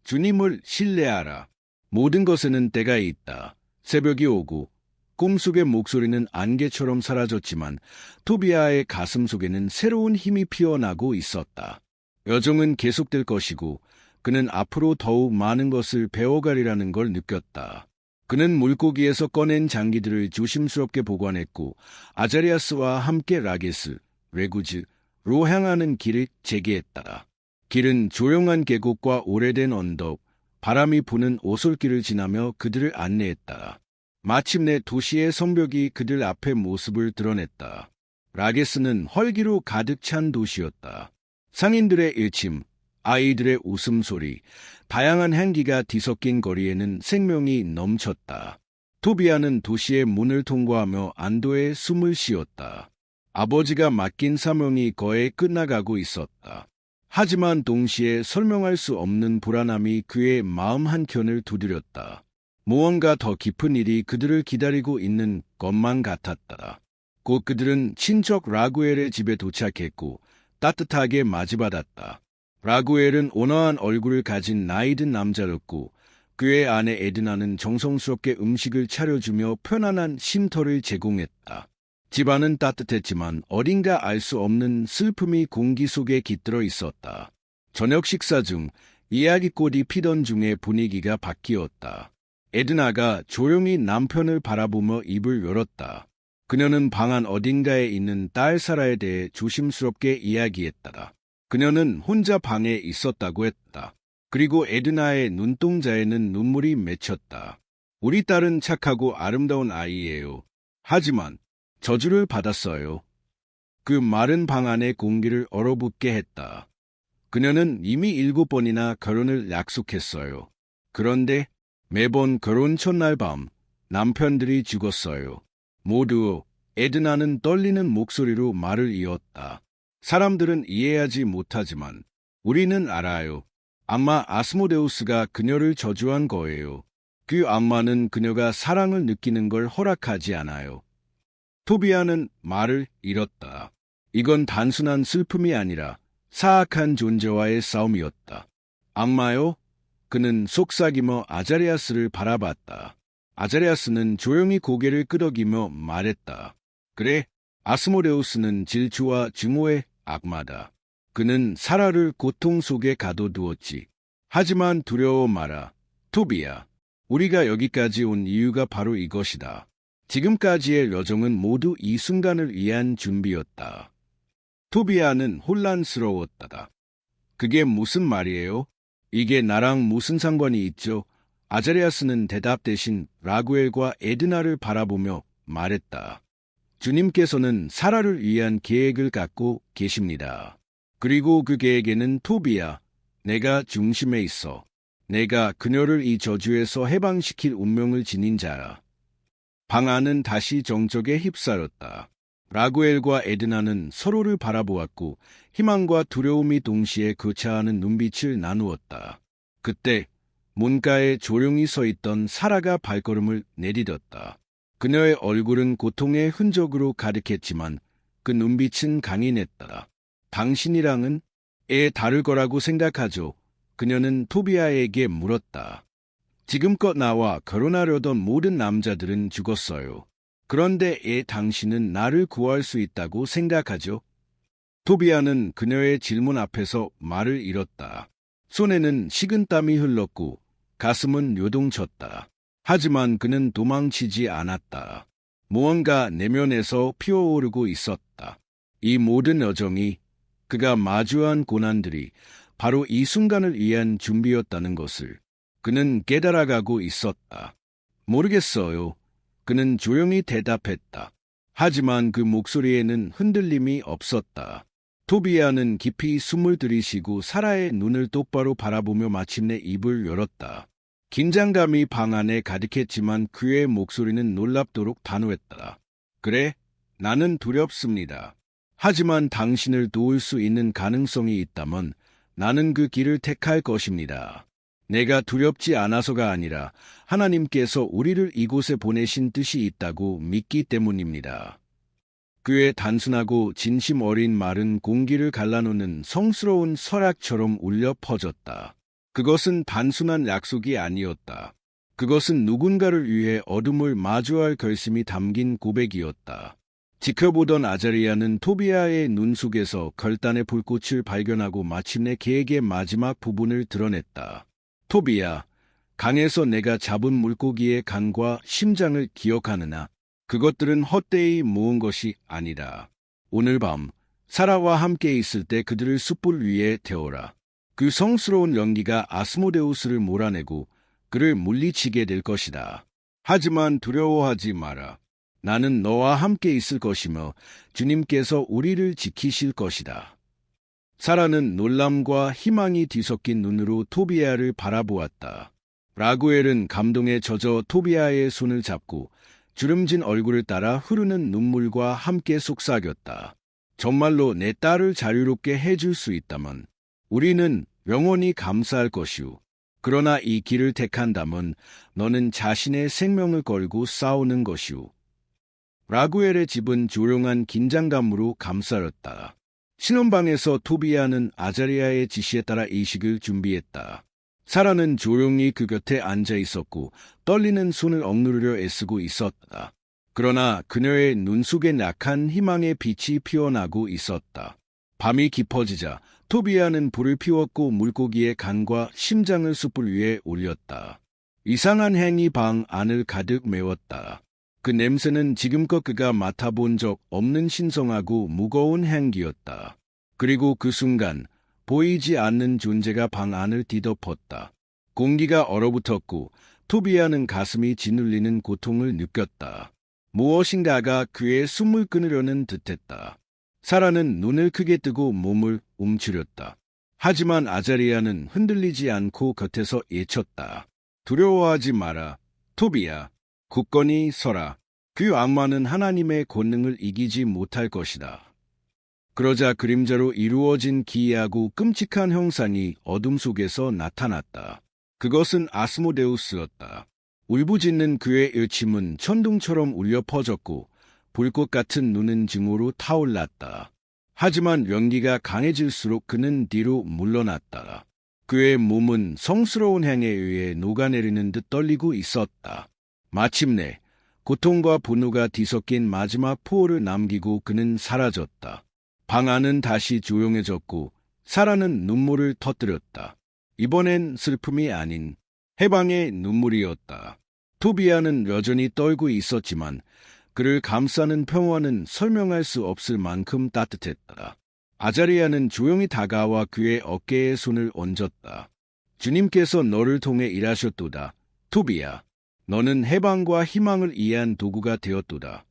주님을 신뢰하라. 모든 것에는 때가 있다. 새벽이 오고 꿈속의 목소리는 안개처럼 사라졌지만 토비아의 가슴 속에는 새로운 힘이 피어나고 있었다. 여정은 계속될 것이고 그는 앞으로 더욱 많은 것을 배워가리라는 걸 느꼈다. 그는 물고기에서 꺼낸 장기들을 조심스럽게 보관했고 아자리아스와 함께 라게스, 레구즈로 향하는 길을 재개했다. 길은 조용한 계곡과 오래된 언덕, 바람이 부는 오솔길을 지나며 그들을 안내했다. 마침내 도시의 성벽이 그들 앞에 모습을 드러냈다. 라게스는 활기로 가득 찬 도시였다. 상인들의 일침, 아이들의 웃음소리, 다양한 향기가 뒤섞인 거리에는 생명이 넘쳤다. 토비아는 도시의 문을 통과하며 안도의 숨을 쉬었다. 아버지가 맡긴 사명이 거의 끝나가고 있었다. 하지만 동시에 설명할 수 없는 불안함이 그의 마음 한켠을 두드렸다. 무언가 더 깊은 일이 그들을 기다리고 있는 것만 같았다. 곧 그들은 친척 라구엘의 집에 도착했고 따뜻하게 맞이받았다. 라구엘은 온화한 얼굴을 가진 나이든 남자였고 그의 아내 에드나는 정성스럽게 음식을 차려주며 편안한 쉼터를 제공했다. 집안은 따뜻했지만 어딘가 알 수 없는 슬픔이 공기 속에 깃들어 있었다. 저녁 식사 중 이야기꽃이 피던 중에 분위기가 바뀌었다. 에드나가 조용히 남편을 바라보며 입을 열었다. 그녀는 방 안 어딘가에 있는 딸 사라에 대해 조심스럽게 이야기했다. 그녀는 혼자 방에 있었다고 했다. 그리고 에드나의 눈동자에는 눈물이 맺혔다. 우리 딸은 착하고 아름다운 아이예요. 하지만 저주를 받았어요. 그 마른 방 안의 공기를 얼어붙게 했다. 그녀는 이미 7번이나 결혼을 약속했어요. 그런데 매번 결혼 첫날 밤 남편들이 죽었어요. 모두. 에드나는 떨리는 목소리로 말을 이었다. 사람들은 이해하지 못하지만 우리는 알아요. 아마 아스모데우스가 그녀를 저주한 거예요. 그 악마는 그녀가 사랑을 느끼는 걸 허락하지 않아요. 토비아는 말을 잃었다. 이건 단순한 슬픔이 아니라 사악한 존재와의 싸움이었다. 악마요? 그는 속삭이며 아자리아스를 바라봤다. 아자레아스는 조용히 고개를 끄덕이며 말했다. 그래, 아스모데우스는 질주와 증오의 악마다. 그는 사라를 고통 속에 가둬두었지. 하지만 두려워 마라. 토비야, 우리가 여기까지 온 이유가 바로 이것이다. 지금까지의 여정은 모두 이 순간을 위한 준비였다. 토비야는 혼란스러웠다. 그게 무슨 말이에요? 이게 나랑 무슨 상관이 있죠? 아자레아스는 대답 대신 라구엘과 에드나를 바라보며 말했다. 주님께서는 사라를 위한 계획을 갖고 계십니다. 그리고 그 계획에는 토비야, 내가 중심에 있어. 내가 그녀를 이 저주에서 해방시킬 운명을 지닌 자야. 방 안은 다시 정적에 휩싸였다. 라구엘과 에드나는 서로를 바라보았고 희망과 두려움이 동시에 교차하는 눈빛을 나누었다. 그때 문가에 조용히 서 있던 사라가 발걸음을 내디뎠다. 그녀의 얼굴은 고통의 흔적으로 가득했지만 그 눈빛은 강인했다. 당신이랑은 다를 거라고 생각하죠. 그녀는 토비아에게 물었다. 지금껏 나와 결혼하려던 모든 남자들은 죽었어요. 그런데 당신은 나를 구할 수 있다고 생각하죠? 토비아는 그녀의 질문 앞에서 말을 잃었다. 손에는 식은땀이 흘렀고 가슴은 요동쳤다. 하지만 그는 도망치지 않았다. 무언가 내면에서 피어오르고 있었다. 이 모든 여정이, 그가 마주한 고난들이 바로 이 순간을 위한 준비였다는 것을 그는 깨달아가고 있었다. 모르겠어요. 그는 조용히 대답했다. 하지만 그 목소리에는 흔들림이 없었다. 토비아는 깊이 숨을 들이쉬고 사라의 눈을 똑바로 바라보며 마침내 입을 열었다. 긴장감이 방 안에 가득했지만 그의 목소리는 놀랍도록 단호했다. 그래, 나는 두렵습니다. 하지만 당신을 도울 수 있는 가능성이 있다면 나는 그 길을 택할 것입니다. 내가 두렵지 않아서가 아니라 하나님께서 우리를 이곳에 보내신 뜻이 있다고 믿기 때문입니다. 그의 단순하고 진심 어린 말은 공기를 갈라놓는 성스러운 설악처럼 울려 퍼졌다. 그것은 단순한 약속이 아니었다. 그것은 누군가를 위해 어둠을 마주할 결심이 담긴 고백이었다. 지켜보던 아자리아는 토비아의 눈 속에서 결단의 불꽃을 발견하고 마침내 계획의 마지막 부분을 드러냈다. 토비야, 강에서 내가 잡은 물고기의 간과 심장을 기억하느냐? 그것들은 헛되이 모은 것이 아니다. 오늘 밤 사라와 함께 있을 때 그들을 숯불 위에 태워라. 그 성스러운 연기가 아스모데우스를 몰아내고 그를 물리치게 될 것이다. 하지만 두려워하지 마라. 나는 너와 함께 있을 것이며 주님께서 우리를 지키실 것이다. 사라는 놀람과 희망이 뒤섞인 눈으로 토비아를 바라보았다. 라구엘은 감동에 젖어 토비아의 손을 잡고 주름진 얼굴을 따라 흐르는 눈물과 함께 속삭였다. 정말로 내 딸을 자유롭게 해줄 수 있다면 우리는 영원히 감사할 것이오. 그러나 이 길을 택한다면 너는 자신의 생명을 걸고 싸우는 것이오. 라구엘의 집은 조용한 긴장감으로 감싸였다. 신혼방에서 토비아는 아자리아의 지시에 따라 이식을 준비했다. 사라는 조용히 그 곁에 앉아 있었고 떨리는 손을 억누르려 애쓰고 있었다. 그러나 그녀의 눈 속엔 약한 희망의 빛이 피어나고 있었다. 밤이 깊어지자 토비아는 불을 피웠고 물고기의 간과 심장을 숯불 위에 올렸다. 이상한 향이 방 안을 가득 메웠다. 그 냄새는 지금껏 그가 맡아본 적 없는 신성하고 무거운 향기였다. 그리고 그 순간 보이지 않는 존재가 방 안을 뒤덮었다. 공기가 얼어붙었고 토비아는 가슴이 짓눌리는 고통을 느꼈다. 무엇인가가 그의 숨을 끊으려는 듯했다. 사라는 눈을 크게 뜨고 몸을 움츠렸다. 하지만 아자리아는 흔들리지 않고 곁에서 예쳤다. 두려워하지 마라. 토비야, 굳건히 서라. 그 악마는 하나님의 권능을 이기지 못할 것이다. 그러자 그림자로 이루어진 기이하고 끔찍한 형상이 어둠 속에서 나타났다. 그것은 아스모데우스였다. 울부짖는 그의 일침은 천둥처럼 울려 퍼졌고 불꽃 같은 눈은 증오로 타올랐다. 하지만 연기가 강해질수록 그는 뒤로 물러났다. 그의 몸은 성스러운 향에 의해 녹아내리는 듯 떨리고 있었다. 마침내 고통과 분노가 뒤섞인 마지막 포효를 남기고 그는 사라졌다. 방 안은 다시 조용해졌고 사라는 눈물을 터뜨렸다. 이번엔 슬픔이 아닌 해방의 눈물이었다. 토비아는 여전히 떨고 있었지만 그를 감싸는 평화는 설명할 수 없을 만큼 따뜻했다. 아자리아는 조용히 다가와 그의 어깨에 손을 얹었다. 주님께서 너를 통해 일하셨도다. 토비아, 너는 해방과 희망을 이해한 도구가 되었도다.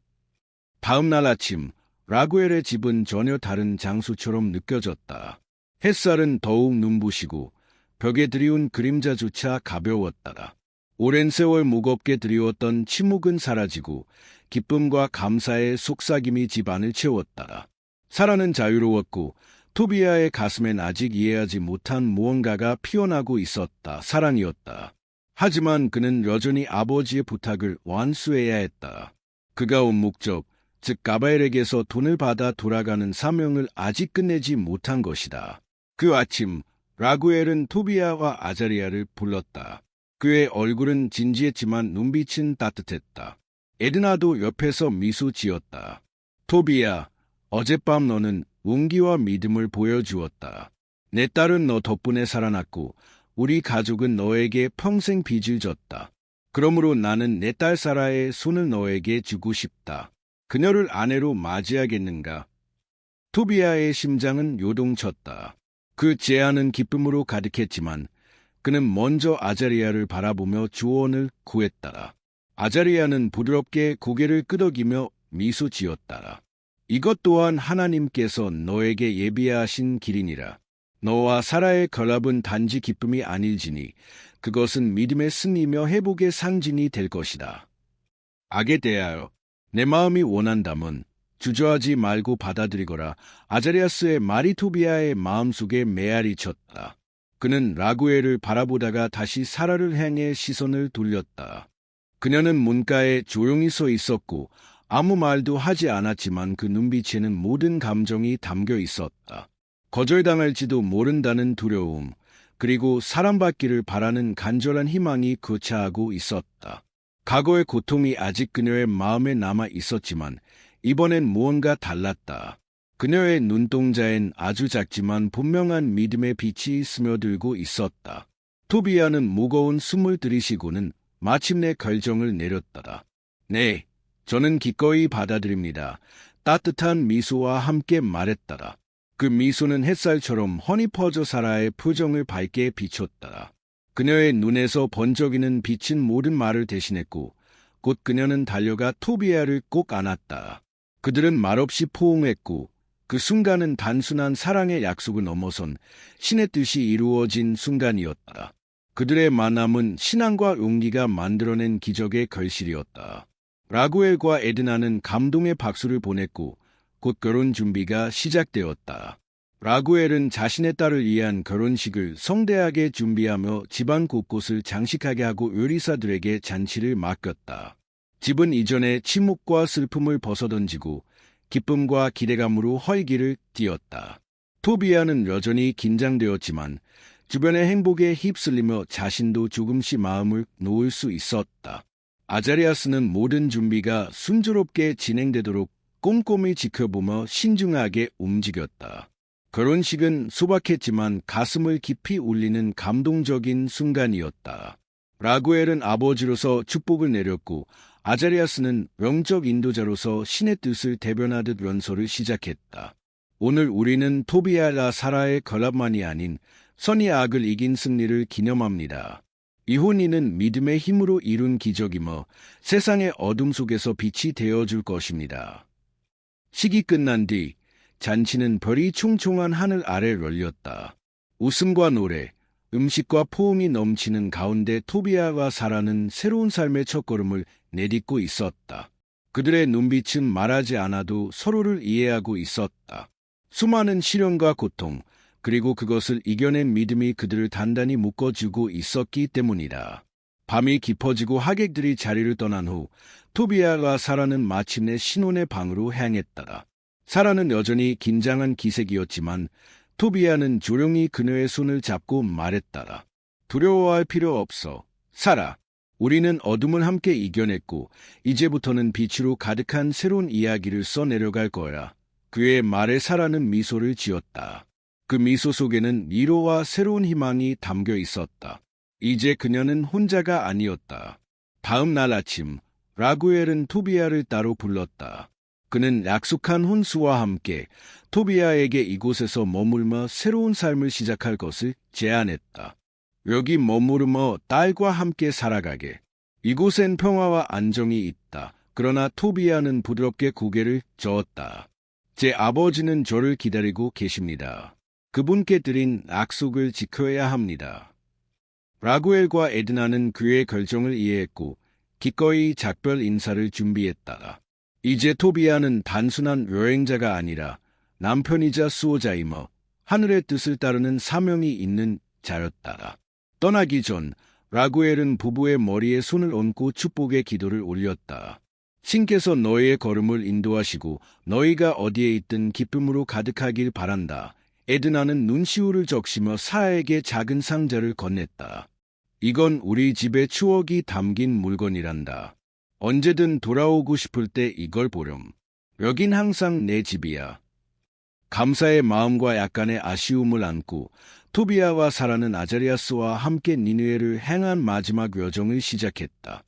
다음 날 아침, 라구엘의 집은 전혀 다른 장소처럼 느껴졌다. 햇살은 더욱 눈부시고 벽에 드리운 그림자조차 가벼웠다. 오랜 세월 무겁게 드리웠던 침묵은 사라지고 기쁨과 감사의 속삭임이 집안을 채웠다. 사라는 자유로웠고 토비아의 가슴엔 아직 이해하지 못한 무언가가 피어나고 있었다. 사랑이었다. 하지만 그는 여전히 아버지의 부탁을 완수해야 했다. 그가 온 목적, 즉 가바엘에게서 돈을 받아 돌아가는 사명을 아직 끝내지 못한 것이다. 그 아침 라구엘은 토비아와 아자리아를 불렀다. 그의 얼굴은 진지했지만 눈빛은 따뜻했다. 에드나도 옆에서 미소 지었다. 토비아, 어젯밤 너는 용기와 믿음을 보여주었다. 내 딸은 너 덕분에 살아났고 우리 가족은 너에게 평생 빚을 졌다. 그러므로 나는 내 딸 사라의 손을 너에게 주고 싶다. 그녀를 아내로 맞이하겠는가? 토비아의 심장은 요동쳤다. 그 제안은 기쁨으로 가득했지만 그는 먼저 아자리아를 바라보며 조언을 구했다. 아자리아는 부드럽게 고개를 끄덕이며 미소 지었다. 이것 또한 하나님께서 너에게 예비하신 길이니라. 너와 사라의 결합은 단지 기쁨이 아닐지니 그것은 믿음의 승리며 회복의 상징이 될 것이다. 악에 대하여 내 마음이 원한다면 주저하지 말고 받아들이거라. 아자리아스의 말이 토비아의 마음속에 메아리 쳤다. 그는 라구엘을 바라보다가 다시 사라를 향해 시선을 돌렸다. 그녀는 문가에 조용히 서 있었고 아무 말도 하지 않았지만 그 눈빛에는 모든 감정이 담겨 있었다. 거절당할지도 모른다는 두려움, 그리고 사랑받기를 바라는 간절한 희망이 교차하고 있었다. 과거의 고통이 아직 그녀의 마음에 남아 있었지만 이번엔 무언가 달랐다. 그녀의 눈동자엔 아주 작지만 분명한 믿음의 빛이 스며들고 있었다. 토비아는 무거운 숨을 들이쉬고는 마침내 결정을 내렸다. 네, 저는 기꺼이 받아들입니다. 따뜻한 미소와 함께 말했다. 그 미소는 햇살처럼 훤히 퍼져 사라의 표정을 밝게 비췄다. 그녀의 눈에서 번쩍이는 빛은 모든 말을 대신했고 곧 그녀는 달려가 토비아를 꼭 안았다. 그들은 말없이 포옹했고 그 순간은 단순한 사랑의 약속을 넘어선 신의 뜻이 이루어진 순간이었다. 그들의 만남은 신앙과 용기가 만들어낸 기적의 결실이었다. 라구엘과 에드나는 감동의 박수를 보냈고 곧 결혼 준비가 시작되었다. 라구엘은 자신의 딸을 위한 결혼식을 성대하게 준비하며 집안 곳곳을 장식하게 하고 요리사들에게 잔치를 맡겼다. 집은 이전의 침묵과 슬픔을 벗어던지고 기쁨과 기대감으로 활기를 띠었다. 토비아는 여전히 긴장되었지만 주변의 행복에 휩쓸리며 자신도 조금씩 마음을 놓을 수 있었다. 아자리아스는 모든 준비가 순조롭게 진행되도록 꼼꼼히 지켜보며 신중하게 움직였다. 결혼식은 소박했지만 가슴을 깊이 울리는 감동적인 순간이었다. 라구엘은 아버지로서 축복을 내렸고 아자리아스는 영적 인도자로서 신의 뜻을 대변하듯 연설을 시작했다. 오늘 우리는 토비아와 사라의 결합만이 아닌 선이 악을 이긴 승리를 기념합니다. 이 혼인은 믿음의 힘으로 이룬 기적이며 세상의 어둠 속에서 빛이 되어줄 것입니다. 식이 끝난 뒤 잔치는 별이 총총한 하늘 아래 열렸다. 웃음과 노래, 음식과 포옹이 넘치는 가운데 토비아와 사라는 새로운 삶의 첫걸음을 내딛고 있었다. 그들의 눈빛은 말하지 않아도 서로를 이해하고 있었다. 수많은 시련과 고통, 그리고 그것을 이겨낸 믿음이 그들을 단단히 묶어주고 있었기 때문이다. 밤이 깊어지고 하객들이 자리를 떠난 후 토비아와 사라는 마침내 신혼의 방으로 향했다. 사라는 여전히 긴장한 기색이었지만 토비아는 조용히 그녀의 손을 잡고 말했다. 두려워할 필요 없어. 사라, 우리는 어둠을 함께 이겨냈고 이제부터는 빛으로 가득한 새로운 이야기를 써내려갈 거야. 그의 말에 사라는 미소를 지었다. 그 미소 속에는 위로와 새로운 희망이 담겨 있었다. 이제 그녀는 혼자가 아니었다. 다음 날 아침, 라구엘은 토비아를 따로 불렀다. 그는 약속한 혼수와 함께 토비아에게 이곳에서 머물며 새로운 삶을 시작할 것을 제안했다. 여기 머무르며 딸과 함께 살아가게. 이곳엔 평화와 안정이 있다. 그러나 토비아는 부드럽게 고개를 저었다. 제 아버지는 저를 기다리고 계십니다. 그분께 드린 약속을 지켜야 합니다. 라구엘과 에드나는 그의 결정을 이해했고 기꺼이 작별 인사를 준비했다. 이제 토비아는 단순한 여행자가 아니라 남편이자 수호자이며 하늘의 뜻을 따르는 사명이 있는 자였다. 떠나기 전 라구엘은 부부의 머리에 손을 얹고 축복의 기도를 올렸다. 신께서 너희의 걸음을 인도하시고 너희가 어디에 있든 기쁨으로 가득하길 바란다. 에드나는 눈시울을 적시며 사아에게 작은 상자를 건넸다. 이건 우리 집의 추억이 담긴 물건이란다. 언제든 돌아오고 싶을 때 이걸 보렴. 여긴 항상 내 집이야. 감사의 마음과 약간의 아쉬움을 안고 토비아와 사라는 아자리아스와 함께 니느웨를 향한 마지막 여정을 시작했다.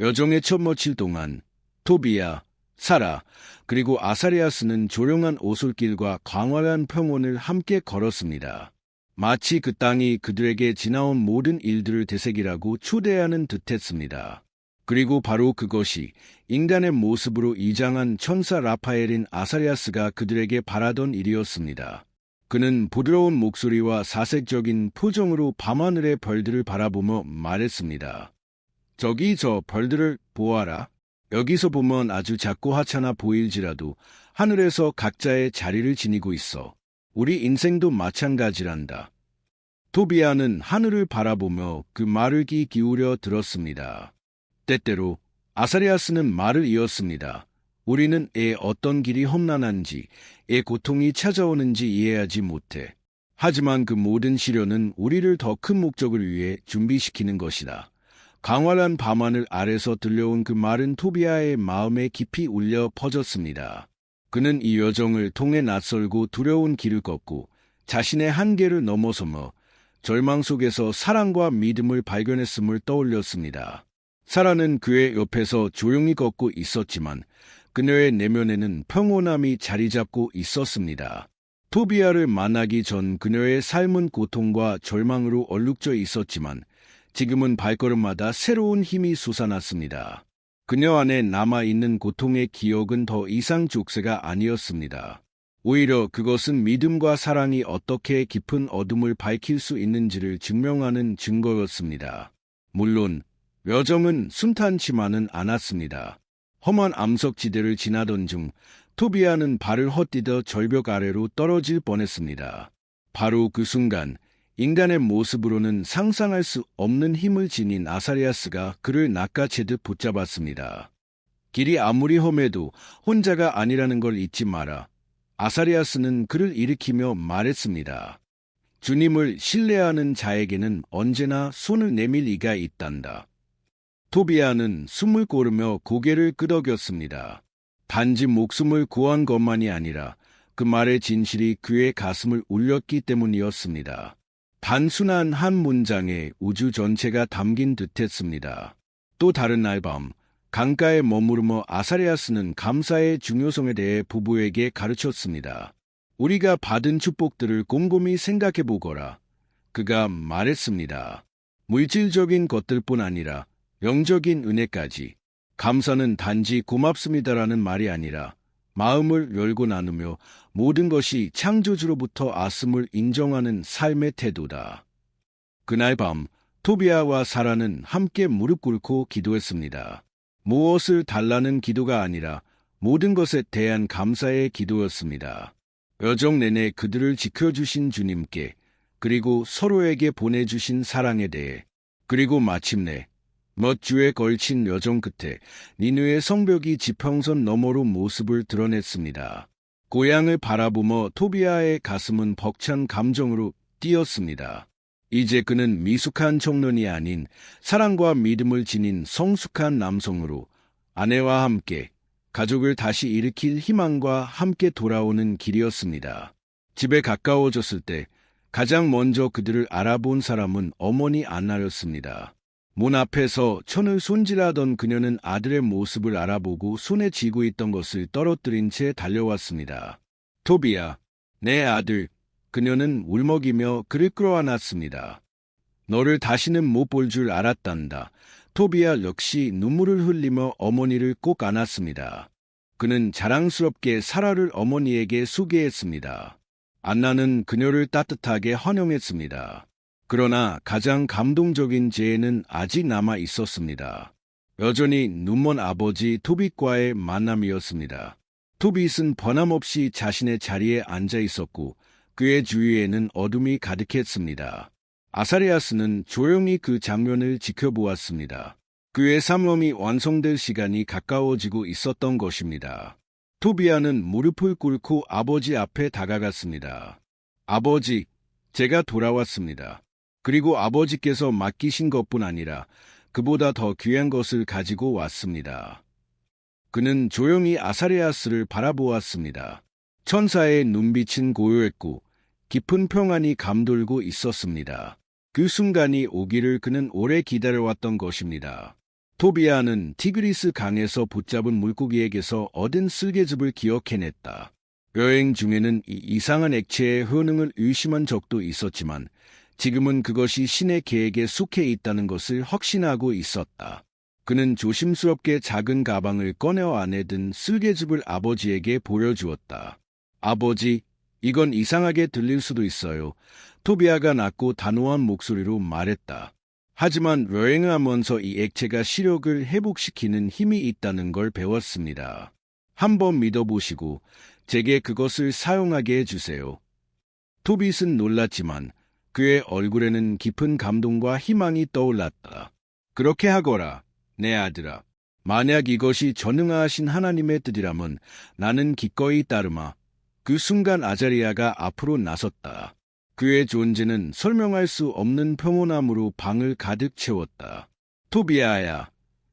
여정의 첫 며칠 동안 토비아, 사라, 그리고 아사리아스는 조용한 오솔길과 광활한 평원을 함께 걸었습니다. 마치 그 땅이 그들에게 지나온 모든 일들을 되새기라고 초대하는 듯했습니다. 그리고 바로 그것이 인간의 모습으로 이장한 천사 라파엘인 아사리아스가 그들에게 바라던 일이었습니다. 그는 부드러운 목소리와 사색적인 표정으로 밤하늘의 별들을 바라보며 말했습니다. 저기 저 별들을 보아라. 여기서 보면 아주 작고 하찮아 보일지라도 하늘에서 각자의 자리를 지니고 있어. 우리 인생도 마찬가지란다. 토비아는 하늘을 바라보며 그 말을 귀 기울여 들었습니다. 때때로 아사리아스는 말을 이었습니다. 우리는 어떤 길이 험난한지, 고통이 찾아오는지 이해하지 못해. 하지만 그 모든 시련은 우리를 더 큰 목적을 위해 준비시키는 것이다. 광활한 밤하늘 아래서 들려온 그 말은 토비아의 마음에 깊이 울려 퍼졌습니다. 그는 이 여정을 통해 낯설고 두려운 길을 걷고 자신의 한계를 넘어서며 절망 속에서 사랑과 믿음을 발견했음을 떠올렸습니다. 사라는 그의 옆에서 조용히 걷고 있었지만 그녀의 내면에는 평온함이 자리 잡고 있었습니다. 토비아를 만나기 전 그녀의 삶은 고통과 절망으로 얼룩져 있었지만 지금은 발걸음마다 새로운 힘이 솟아났습니다. 그녀 안에 남아있는 고통의 기억은 더 이상 족쇄가 아니었습니다. 오히려 그것은 믿음과 사랑이 어떻게 깊은 어둠을 밝힐 수 있는지를 증명하는 증거였습니다. 물론 여정은 순탄치만은 않았습니다. 험한 암석지대를 지나던 중 토비아는 발을 헛디뎌 절벽 아래로 떨어질 뻔했습니다. 바로 그 순간 인간의 모습으로는 상상할 수 없는 힘을 지닌 아사리아스가 그를 낚아채듯 붙잡았습니다. 길이 아무리 험해도 혼자가 아니라는 걸 잊지 마라. 아사리아스는 그를 일으키며 말했습니다. 주님을 신뢰하는 자에게는 언제나 손을 내밀 이가 있단다. 토비아는 숨을 고르며 고개를 끄덕였습니다. 단지 목숨을 구한 것만이 아니라 그 말의 진실이 그의 가슴을 울렸기 때문이었습니다. 단순한 한 문장에 우주 전체가 담긴 듯했습니다. 또 다른 날 밤, 강가에 머무르며 아사리아스는 감사의 중요성에 대해 부부에게 가르쳤습니다. 우리가 받은 축복들을 곰곰이 생각해보거라. 그가 말했습니다. 물질적인 것들뿐 아니라 영적인 은혜까지. 감사는 단지 고맙습니다라는 말이 아니라 마음을 열고 나누며 모든 것이 창조주로부터 왔음을 인정하는 삶의 태도다. 그날 밤 토비아와 사라는 함께 무릎 꿇고 기도했습니다. 무엇을 달라는 기도가 아니라 모든 것에 대한 감사의 기도였습니다. 여정 내내 그들을 지켜주신 주님께, 그리고 서로에게 보내주신 사랑에 대해, 그리고 마침내 몇 주에 걸친 여정 끝에 니느웨 성벽이 지평선 너머로 모습을 드러냈습니다. 고향을 바라보며 토비아의 가슴은 벅찬 감정으로 뛰었습니다. 이제 그는 미숙한 청년이 아닌 사랑과 믿음을 지닌 성숙한 남성으로 아내와 함께 가족을 다시 일으킬 희망과 함께 돌아오는 길이었습니다. 집에 가까워졌을 때 가장 먼저 그들을 알아본 사람은 어머니 안나였습니다. 문 앞에서 천을 손질하던 그녀는 아들의 모습을 알아보고 손에 쥐고 있던 것을 떨어뜨린 채 달려왔습니다. 토비야, 내 아들. 그녀는 울먹이며 그를 끌어안았습니다. 너를 다시는 못 볼 줄 알았단다. 토비야 역시 눈물을 흘리며 어머니를 꼭 안았습니다. 그는 자랑스럽게 사라를 어머니에게 소개했습니다. 안나는 그녀를 따뜻하게 환영했습니다. 그러나 가장 감동적인 재해는 아직 남아 있었습니다. 여전히 눈먼 아버지 토빗과의 만남이었습니다. 토빗은 번함없이 자신의 자리에 앉아 있었고 그의 주위에는 어둠이 가득했습니다. 아사리아스는 조용히 그 장면을 지켜보았습니다. 그의 삶이 완성될 시간이 가까워지고 있었던 것입니다. 토비아는 무릎을 꿇고 아버지 앞에 다가갔습니다. 아버지, 제가 돌아왔습니다. 그리고 아버지께서 맡기신 것뿐 아니라 그보다 더 귀한 것을 가지고 왔습니다. 그는 조용히 아사리아스를 바라보았습니다. 천사의 눈빛은 고요했고 깊은 평안이 감돌고 있었습니다. 그 순간이 오기를 그는 오래 기다려왔던 것입니다. 토비아는 티그리스 강에서 붙잡은 물고기에게서 얻은 쓸개즙을 기억해냈다. 여행 중에는 이 이상한 액체의 효능을 의심한 적도 있었지만 지금은 그것이 신의 계획에 속해 있다는 것을 확신하고 있었다. 그는 조심스럽게 작은 가방을 꺼내어 안에 든 쓸개즙을 아버지에게 보여주었다. 아버지, 이건 이상하게 들릴 수도 있어요. 토비아가 낮고 단호한 목소리로 말했다. 하지만 여행을 하면서 이 액체가 시력을 회복시키는 힘이 있다는 걸 배웠습니다. 한번 믿어보시고 제게 그것을 사용하게 해주세요. 토빗은 놀랐지만 그의 얼굴에는 깊은 감동과 희망이 떠올랐다. 그렇게 하거라, 내 아들아. 만약 이것이 전능하신 하나님의 뜻이라면 나는 기꺼이 따르마. 그 순간 아자리아가 앞으로 나섰다. 그의 존재는 설명할 수 없는 평온함으로 방을 가득 채웠다. 토비아야.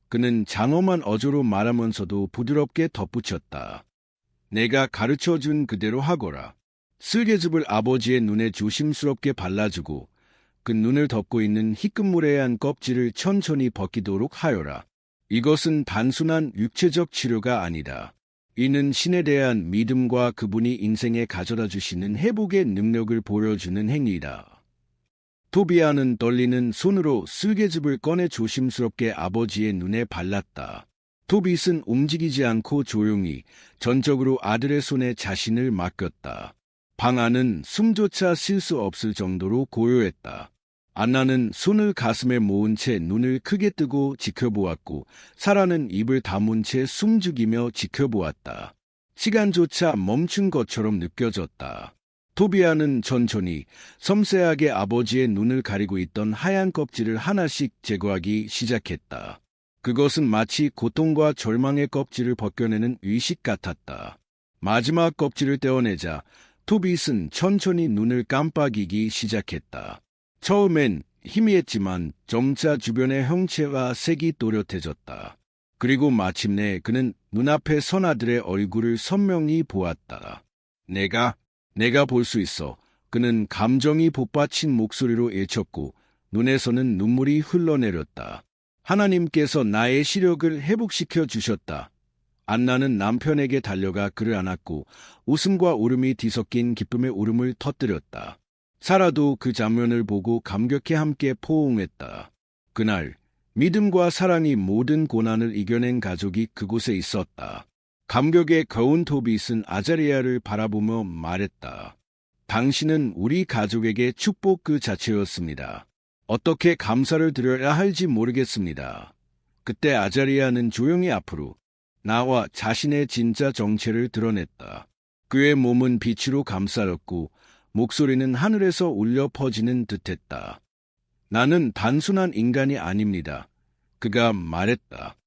그는 장엄한 어조로 말하면서도 부드럽게 덧붙였다. 내가 가르쳐준 그대로 하거라. 쓸개즙을 아버지의 눈에 조심스럽게 발라주고 그 눈을 덮고 있는 희끗무례한 껍질을 천천히 벗기도록 하여라. 이것은 단순한 육체적 치료가 아니다. 이는 신에 대한 믿음과 그분이 인생에 가져다 주시는 회복의 능력을 보여주는 행위다. 토비아는 떨리는 손으로 쓸개즙을 꺼내 조심스럽게 아버지의 눈에 발랐다. 토빗은 움직이지 않고 조용히 전적으로 아들의 손에 자신을 맡겼다. 방 안은 숨조차 쉴 수 없을 정도로 고요했다. 안나는 손을 가슴에 모은 채 눈을 크게 뜨고 지켜보았고 사라는 입을 다문 채 숨죽이며 지켜보았다. 시간조차 멈춘 것처럼 느껴졌다. 토비아는 천천히 섬세하게 아버지의 눈을 가리고 있던 하얀 껍질을 하나씩 제거하기 시작했다. 그것은 마치 고통과 절망의 껍질을 벗겨내는 의식 같았다. 마지막 껍질을 떼어내자 토빗은 천천히 눈을 깜빡이기 시작했다. 처음엔 희미했지만 점차 주변의 형체와 색이 또렷해졌다. 그리고 마침내 그는 눈앞에 선 아들의 얼굴을 선명히 보았다. 내가 볼 수 있어. 그는 감정이 복받친 목소리로 외쳤고 눈에서는 눈물이 흘러내렸다. 하나님께서 나의 시력을 회복시켜 주셨다. 안나는 남편에게 달려가 그를 안았고 웃음과 울음이 뒤섞인 기쁨의 울음을 터뜨렸다. 사라도 그 장면을 보고 감격해 함께 포옹했다. 그날 믿음과 사랑이 모든 고난을 이겨낸 가족이 그곳에 있었다. 감격에 거운 토빗은 아자리아를 바라보며 말했다. 당신은 우리 가족에게 축복 그 자체였습니다. 어떻게 감사를 드려야 할지 모르겠습니다. 그때 아자리아는 조용히 앞으로 나와 자신의 진짜 정체를 드러냈다. 그의 몸은 빛으로 감싸였고 목소리는 하늘에서 울려 퍼지는 듯했다. 나는 단순한 인간이 아닙니다. 그가 말했다.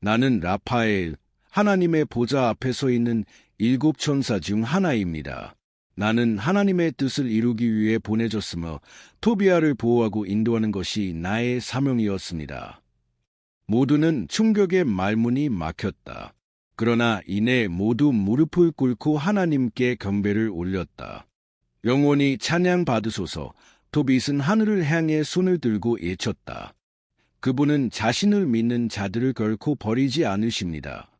나는 라파엘, 하나님의 보좌 앞에 서 있는 7 천사 중 하나입니다. 나는 하나님의 뜻을 이루기 위해 보내졌으며 토비아를 보호하고 인도하는 것이 나의 사명이었습니다. 모두는 충격의 말문이 막혔다. 그러나 이내 모두 무릎을 꿇고 하나님께 경배를 올렸다. 영원히 찬양받으소서. 토빗은 하늘을 향해 손을 들고 외쳤다. 그분은 자신을 믿는 자들을 결코 버리지 않으십니다.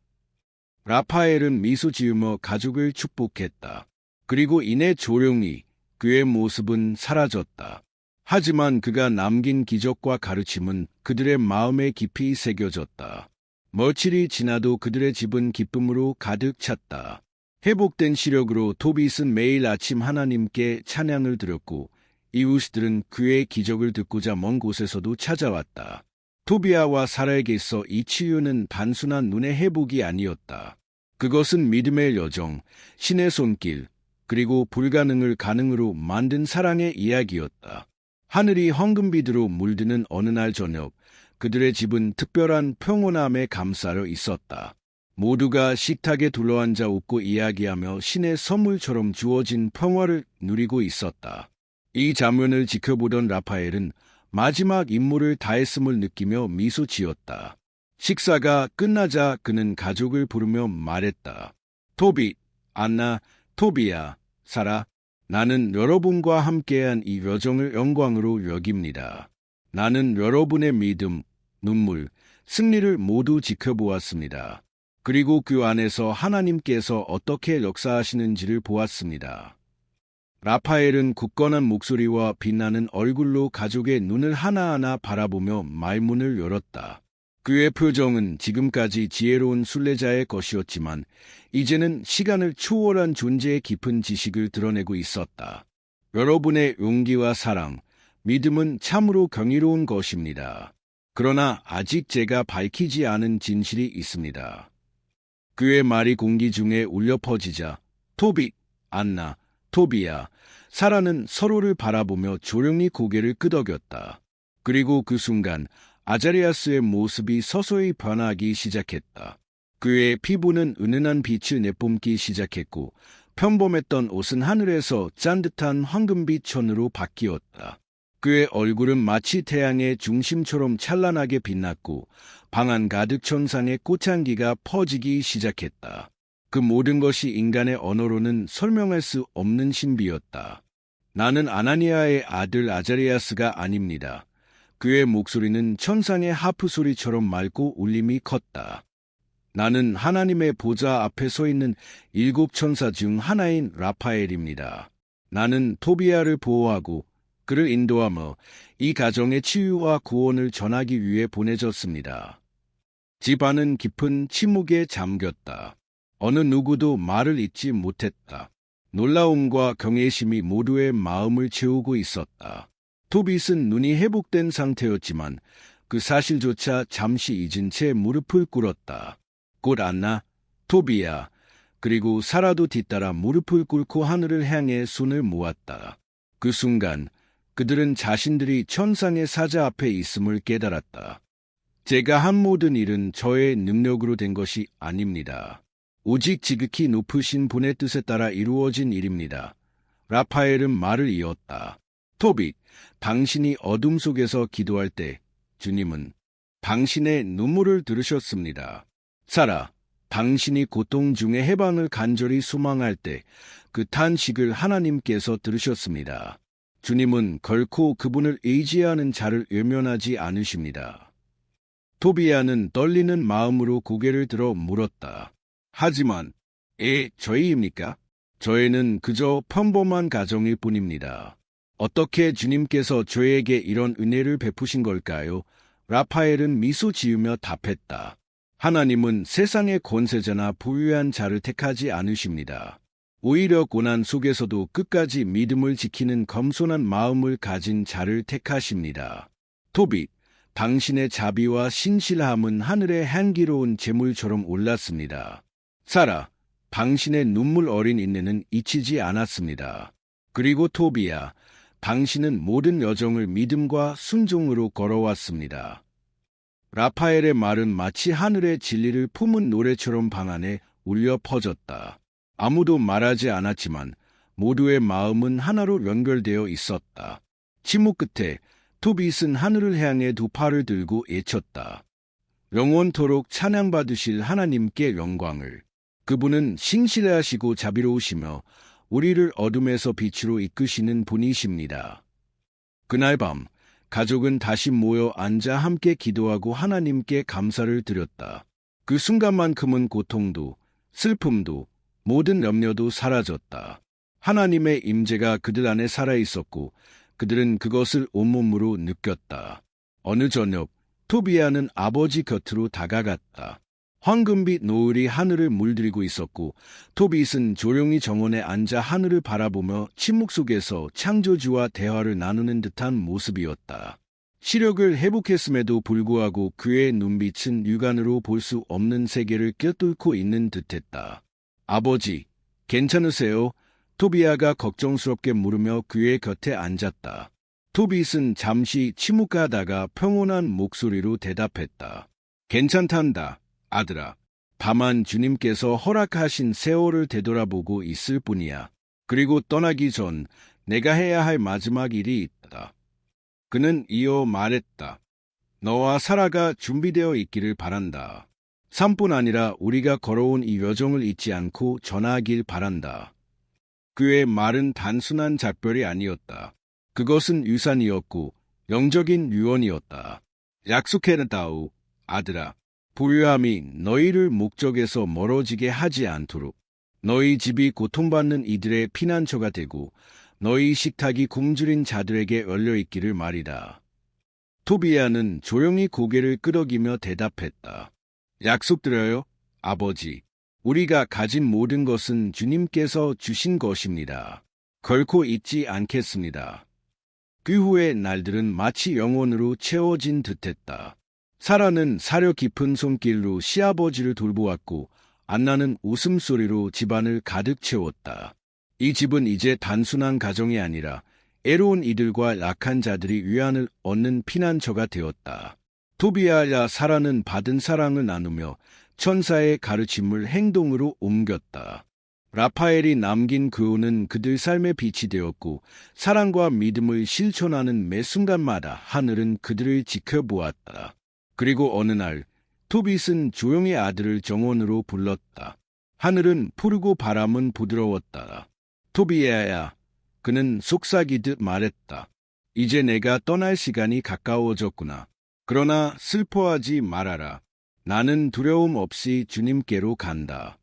라파엘은 미소 지으며 가족을 축복했다. 그리고 이내 조용히 그의 모습은 사라졌다. 하지만 그가 남긴 기적과 가르침은 그들의 마음에 깊이 새겨졌다. 며칠이 지나도 그들의 집은 기쁨으로 가득 찼다. 회복된 시력으로 토빗은 매일 아침 하나님께 찬양을 드렸고 이웃들은 그의 기적을 듣고자 먼 곳에서도 찾아왔다. 토비아와 사라에게 있어 이 치유는 단순한 눈의 회복이 아니었다. 그것은 믿음의 여정, 신의 손길, 그리고 불가능을 가능으로 만든 사랑의 이야기였다. 하늘이 황금빛으로 물드는 어느 날 저녁, 그들의 집은 특별한 평온함에 감싸려 있었다. 모두가 식탁에 둘러앉아 웃고 이야기하며 신의 선물처럼 주어진 평화를 누리고 있었다. 이 장면을 지켜보던 라파엘은 마지막 임무를 다했음을 느끼며 미소 지었다. 식사가 끝나자 그는 가족을 부르며 말했다. 토빗, 안나, 토비아, 사라, 나는 여러분과 함께한 이 여정을 영광으로 여깁니다. 나는 여러분의 믿음, 눈물, 승리를 모두 지켜보았습니다. 그리고 그 안에서 하나님께서 어떻게 역사하시는지를 보았습니다. 라파엘은 굳건한 목소리와 빛나는 얼굴로 가족의 눈을 하나하나 바라보며 말문을 열었다. 그의 표정은 지금까지 지혜로운 순례자의 것이었지만 이제는 시간을 초월한 존재의 깊은 지식을 드러내고 있었다. 여러분의 용기와 사랑, 믿음은 참으로 경이로운 것입니다. 그러나 아직 제가 밝히지 않은 진실이 있습니다. 그의 말이 공기 중에 울려 퍼지자 토빗, 안나, 토비아, 사라는 서로를 바라보며 조용히 고개를 끄덕였다. 그리고 그 순간 아자리아스의 모습이 서서히 변하기 시작했다. 그의 피부는 은은한 빛을 내뿜기 시작했고 평범했던 옷은 하늘에서 짠듯한 황금빛 천으로 바뀌었다. 그의 얼굴은 마치 태양의 중심처럼 찬란하게 빛났고 방 안 가득 천상의 꽃향기가 퍼지기 시작했다. 그 모든 것이 인간의 언어로는 설명할 수 없는 신비였다. 나는 아나니아의 아들 아자리아스가 아닙니다. 그의 목소리는 천상의 하프 소리처럼 맑고 울림이 컸다. 나는 하나님의 보좌 앞에 서 있는 7 천사 중 하나인 라파엘입니다. 나는 토비아를 보호하고 그를 인도하며 이 가정의 치유와 구원을 전하기 위해 보내졌습니다. 집안은 깊은 침묵에 잠겼다. 어느 누구도 말을 잇지 못했다. 놀라움과 경외심이 모두의 마음을 채우고 있었다. 토빗은 눈이 회복된 상태였지만 그 사실조차 잠시 잊은 채 무릎을 꿇었다. 곧 안나, 토비아, 그리고 사라도 뒤따라 무릎을 꿇고 하늘을 향해 손을 모았다. 그 순간 그들은 자신들이 천상의 사자 앞에 있음을 깨달았다. 제가 한 모든 일은 저의 능력으로 된 것이 아닙니다. 오직 지극히 높으신 분의 뜻에 따라 이루어진 일입니다. 라파엘은 말을 이었다. 토빗, 당신이 어둠 속에서 기도할 때 주님은 당신의 눈물을 들으셨습니다. 사라, 당신이 고통 중에 해방을 간절히 소망할 때 그 탄식을 하나님께서 들으셨습니다. 주님은 결코 그분을 의지하는 자를 외면하지 않으십니다. 토비아는 떨리는 마음으로 고개를 들어 물었다. 하지만, 저희입니까? 저희는 그저 평범한 가정일 뿐입니다. 어떻게 주님께서 저에게 이런 은혜를 베푸신 걸까요? 라파엘은 미소 지으며 답했다. 하나님은 세상의 권세자나 부유한 자를 택하지 않으십니다. 오히려 고난 속에서도 끝까지 믿음을 지키는 겸손한 마음을 가진 자를 택하십니다. 토빗, 당신의 자비와 신실함은 하늘의 향기로운 재물처럼 올랐습니다. 사라, 당신의 눈물 어린 인내는 잊히지 않았습니다. 그리고 토비아, 당신은 모든 여정을 믿음과 순종으로 걸어왔습니다. 라파엘의 말은 마치 하늘의 진리를 품은 노래처럼 방 안에 울려 퍼졌다. 아무도 말하지 않았지만 모두의 마음은 하나로 연결되어 있었다. 침묵 끝에 토빗은 하늘을 향해 두 팔을 들고 외쳤다. 영원토록 찬양받으실 하나님께 영광을. 그분은 신실하시고 자비로우시며 우리를 어둠에서 빛으로 이끄시는 분이십니다. 그날 밤 가족은 다시 모여 앉아 함께 기도하고 하나님께 감사를 드렸다. 그 순간만큼은 고통도 슬픔도 모든 염려도 사라졌다. 하나님의 임재가 그들 안에 살아있었고 그들은 그것을 온몸으로 느꼈다. 어느 저녁 토비아는 아버지 곁으로 다가갔다. 황금빛 노을이 하늘을 물들이고 있었고 토빗은 조용히 정원에 앉아 하늘을 바라보며 침묵 속에서 창조주와 대화를 나누는 듯한 모습이었다. 시력을 회복했음에도 불구하고 그의 눈빛은 육안으로 볼 수 없는 세계를 꿰뚫고 있는 듯했다. 아버지, 괜찮으세요? 토비아가 걱정스럽게 물으며 그의 곁에 앉았다. 토빗은 잠시 침묵하다가 평온한 목소리로 대답했다. 괜찮단다, 아들아. 다만 주님께서 허락하신 세월을 되돌아보고 있을 뿐이야. 그리고 떠나기 전 내가 해야 할 마지막 일이 있다. 그는 이어 말했다. 너와 사라가 준비되어 있기를 바란다. 삶뿐 아니라 우리가 걸어온 이 여정을 잊지 않고 전하길 바란다. 그의 말은 단순한 작별이 아니었다. 그것은 유산이었고 영적인 유언이었다. 약속해다오, 아들아. 불효함이 너희를 목적에서 멀어지게 하지 않도록 너희 집이 고통받는 이들의 피난처가 되고 너희 식탁이 굶주린 자들에게 열려있기를 말이다. 토비아는 조용히 고개를 끄덕이며 대답했다. 약속드려요, 아버지. 우리가 가진 모든 것은 주님께서 주신 것입니다. 결코 잊지 않겠습니다. 그 후의 날들은 마치 영원으로 채워진 듯했다. 사라는 사려 깊은 손길로 시아버지를 돌보았고 안나는 웃음소리로 집안을 가득 채웠다. 이 집은 이제 단순한 가정이 아니라 애로운 이들과 약한 자들이 위안을 얻는 피난처가 되었다. 토비아와 사라는 받은 사랑을 나누며 천사의 가르침을 행동으로 옮겼다. 라파엘이 남긴 교훈은 그들 삶의 빛이 되었고 사랑과 믿음을 실천하는 매 순간마다 하늘은 그들을 지켜보았다. 그리고 어느 날 토빗은 조용히 아들을 정원으로 불렀다. 하늘은 푸르고 바람은 부드러웠다. 토비아야, 그는 속삭이듯 말했다. 이제 내가 떠날 시간이 가까워졌구나. 그러나 슬퍼하지 말아라. 나는 두려움 없이 주님께로 간다.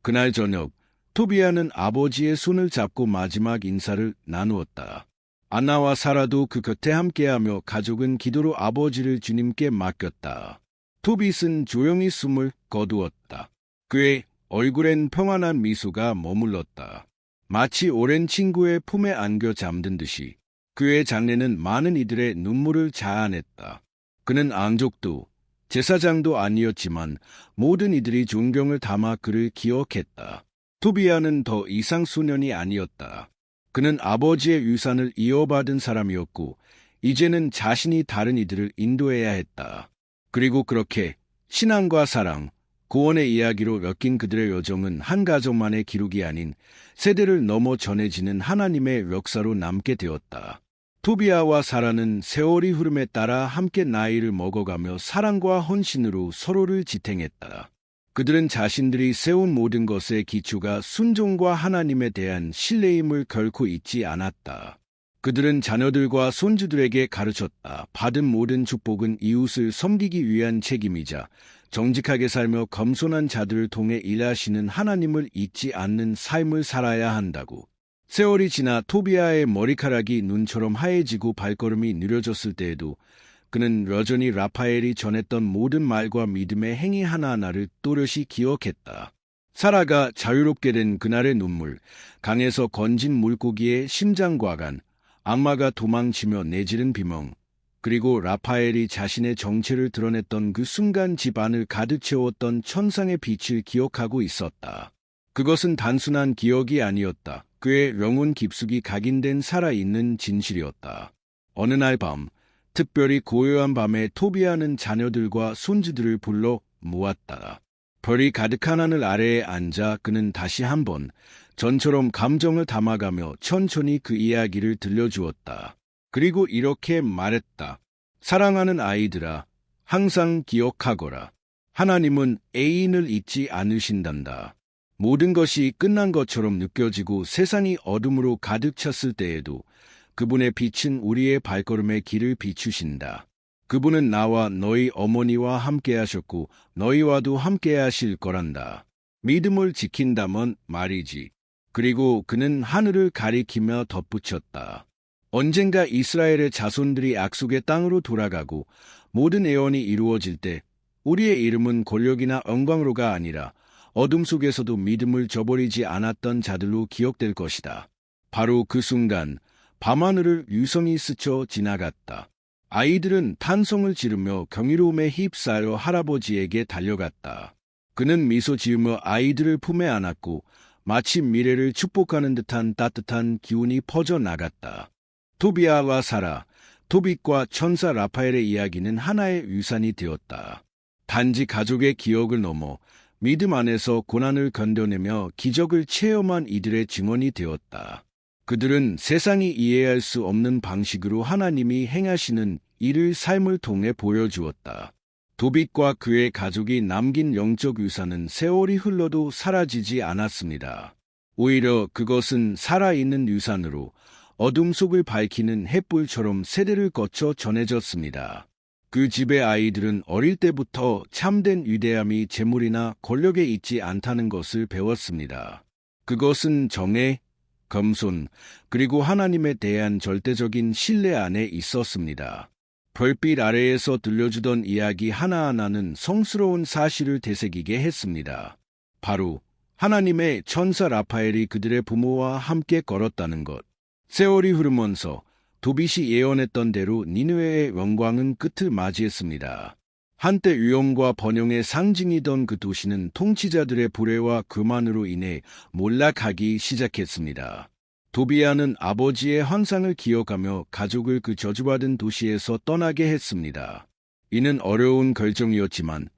그날 저녁 토비아는 아버지의 손을 잡고 마지막 인사를 나누었다. 안나와 사라도 그 곁에 함께하며 가족은 기도로 아버지를 주님께 맡겼다. 토빗은 조용히 숨을 거두었다. 그의 얼굴엔 평안한 미소가 머물렀다. 마치 오랜 친구의 품에 안겨 잠든 듯이 그의 장례는 많은 이들의 눈물을 자아냈다. 그는 앙족도 제사장도 아니었지만 모든 이들이 존경을 담아 그를 기억했다. 토비아는 더 이상 소년이 아니었다. 그는 아버지의 유산을 이어받은 사람이었고 이제는 자신이 다른 이들을 인도해야 했다. 그리고 그렇게 신앙과 사랑, 구원의 이야기로 엮인 그들의 여정은 한 가족만의 기록이 아닌 세대를 넘어 전해지는 하나님의 역사로 남게 되었다. 토비아와 사라는 세월이 흐름에 따라 함께 나이를 먹어가며 사랑과 헌신으로 서로를 지탱했다. 그들은 자신들이 세운 모든 것의 기초가 순종과 하나님에 대한 신뢰임을 결코 잊지 않았다. 그들은 자녀들과 손주들에게 가르쳤다. 받은 모든 축복은 이웃을 섬기기 위한 책임이자 정직하게 살며 겸손한 자들을 통해 일하시는 하나님을 잊지 않는 삶을 살아야 한다고. 세월이 지나 토비아의 머리카락이 눈처럼 하얘지고 발걸음이 느려졌을 때에도 그는 여전히 라파엘이 전했던 모든 말과 믿음의 행위 하나하나를 또렷이 기억했다. 사라가 자유롭게 된 그날의 눈물, 강에서 건진 물고기의 심장과간, 악마가 도망치며 내지른 비명, 그리고 라파엘이 자신의 정체를 드러냈던 그 순간 집안을 가득 채웠던 천상의 빛을 기억하고 있었다. 그것은 단순한 기억이 아니었다. 그의 영혼 깊숙이 각인된 살아있는 진실이었다. 어느 날 밤, 특별히 고요한 밤에 토비아는 자녀들과 손주들을 불러 모았다. 별이 가득한 하늘 아래에 앉아 그는 다시 한번 전처럼 감정을 담아가며 천천히 그 이야기를 들려주었다. 그리고 이렇게 말했다. 사랑하는 아이들아, 항상 기억하거라. 하나님은 애인을 잊지 않으신단다. 모든 것이 끝난 것처럼 느껴지고 세상이 어둠으로 가득 찼을 때에도 그분의 빛은 우리의 발걸음의 길을 비추신다. 그분은 나와 너희 어머니와 함께 하셨고 너희와도 함께 하실 거란다. 믿음을 지킨다면 말이지. 그리고 그는 하늘을 가리키며 덧붙였다. 언젠가 이스라엘의 자손들이 약속의 땅으로 돌아가고 모든 애원이 이루어질 때 우리의 이름은 권력이나 영광으로가 아니라 어둠 속에서도 믿음을 저버리지 않았던 자들로 기억될 것이다. 바로 그 순간 밤하늘을 유성이 스쳐 지나갔다. 아이들은 탄성을 지르며 경이로움에 휩싸여 할아버지에게 달려갔다. 그는 미소 지으며 아이들을 품에 안았고 마치 미래를 축복하는 듯한 따뜻한 기운이 퍼져나갔다. 도비아와 사라, 도빗과 천사 라파엘의 이야기는 하나의 유산이 되었다. 단지 가족의 기억을 넘어 믿음 안에서 고난을 견뎌내며 기적을 체험한 이들의 증언이 되었다. 그들은 세상이 이해할 수 없는 방식으로 하나님이 행하시는 일을 삶을 통해 보여주었다. 도빗과 그의 가족이 남긴 영적 유산은 세월이 흘러도 사라지지 않았습니다. 오히려 그것은 살아있는 유산으로 어둠 속을 밝히는 햇불처럼 세대를 거쳐 전해졌습니다. 그 집의 아이들은 어릴 때부터 참된 위대함이 재물이나 권력에 있지 않다는 것을 배웠습니다. 그것은 정의, 겸손, 그리고 하나님에 대한 절대적인 신뢰 안에 있었습니다. 별빛 아래에서 들려주던 이야기 하나하나는 성스러운 사실을 되새기게 했습니다. 바로 하나님의 천사 라파엘이 그들의 부모와 함께 걸었다는 것. 세월이 흐르면서 도빗이 예언했던 대로 니느웨의 영광은 끝을 맞이했습니다. 한때 위엄과 번영의 상징이던 그 도시는 통치자들의 불의와 교만으로 인해 몰락하기 시작했습니다. 도비아는 아버지의 환상을 기억하며 가족을 그 저주받은 도시에서 떠나게 했습니다. 이는 어려운 결정이었지만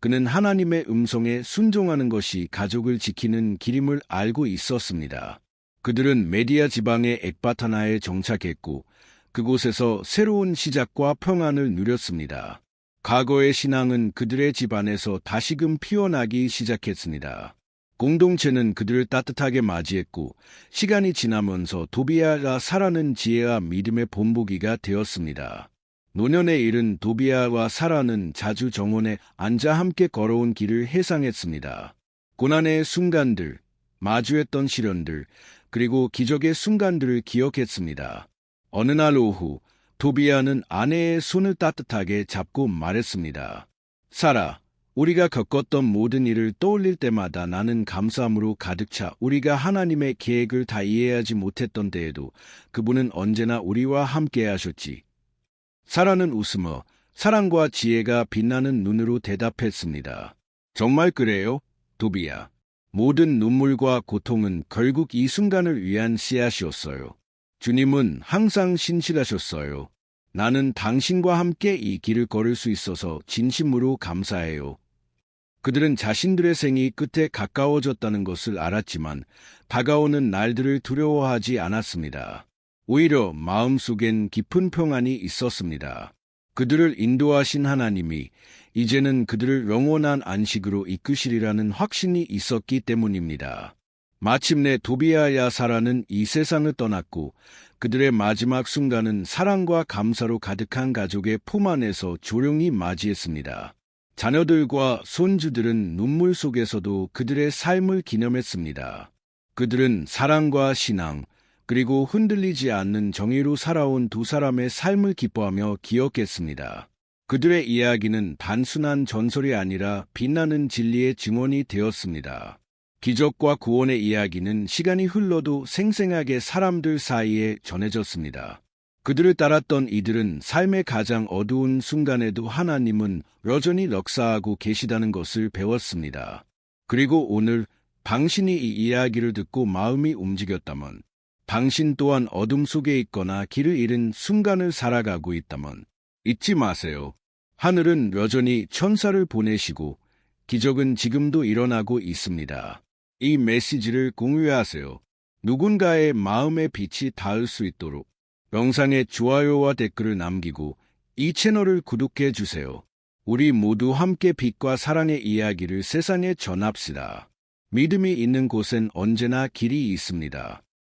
그는 하나님의 음성에 순종하는 것이 가족을 지키는 길임을 알고 있었습니다. 그들은 메디아 지방의 엑바타나에 정착했고 그곳에서 새로운 시작과 평안을 누렸습니다. 과거의 신앙은 그들의 집안에서 다시금 피어나기 시작했습니다. 공동체는 그들을 따뜻하게 맞이했고 시간이 지나면서 도비아가 사라는 지혜와 믿음의 본보기가 되었습니다. 노년에 이른 도비아와 사라는 자주 정원에 앉아 함께 걸어온 길을 회상했습니다. 고난의 순간들, 마주했던 시련들, 그리고 기적의 순간들을 기억했습니다. 어느 날 오후 도비아는 아내의 손을 따뜻하게 잡고 말했습니다. 사라, 우리가 겪었던 모든 일을 떠올릴 때마다 나는 감사함으로 가득 차 우리가 하나님의 계획을 다 이해하지 못했던 때에도 그분은 언제나 우리와 함께 하셨지. 사라는 웃으며 사랑과 지혜가 빛나는 눈으로 대답했습니다. 정말 그래요, 도비아. 모든 눈물과 고통은 결국 이 순간을 위한 씨앗이었어요. 주님은 항상 신실하셨어요. 나는 당신과 함께 이 길을 걸을 수 있어서 진심으로 감사해요. 그들은 자신들의 생이 끝에 가까워졌다는 것을 알았지만 다가오는 날들을 두려워하지 않았습니다. 오히려 마음속엔 깊은 평안이 있었습니다. 그들을 인도하신 하나님이 이제는 그들을 영원한 안식으로 이끄시리라는 확신이 있었기 때문입니다. 마침내 도비아야 사라는 이 세상을 떠났고 그들의 마지막 순간은 사랑과 감사로 가득한 가족의 품 안에서 조용히 맞이했습니다. 자녀들과 손주들은 눈물 속에서도 그들의 삶을 기념했습니다. 그들은 사랑과 신앙, 그리고 흔들리지 않는 정의로 살아온 두 사람의 삶을 기뻐하며 기억했습니다. 그들의 이야기는 단순한 전설이 아니라 빛나는 진리의 증언이 되었습니다. 기적과 구원의 이야기는 시간이 흘러도 생생하게 사람들 사이에 전해졌습니다. 그들을 따랐던 이들은 삶의 가장 어두운 순간에도 하나님은 여전히 역사하고 계시다는 것을 배웠습니다. 그리고 오늘 당신이 이 이야기를 듣고 마음이 움직였다면, 당신 또한 어둠 속에 있거나 길을 잃은 순간을 살아가고 있다면 잊지 마세요. 하늘은 여전히 천사를 보내시고 기적은 지금도 일어나고 있습니다. 이 메시지를 공유하세요. 누군가의 마음의 빛이 닿을 수 있도록 영상에 좋아요와 댓글을 남기고 이 채널을 구독해 주세요. 우리 모두 함께 빛과 사랑의 이야기를 세상에 전합시다. 믿음이 있는 곳엔 언제나 길이 있습니다.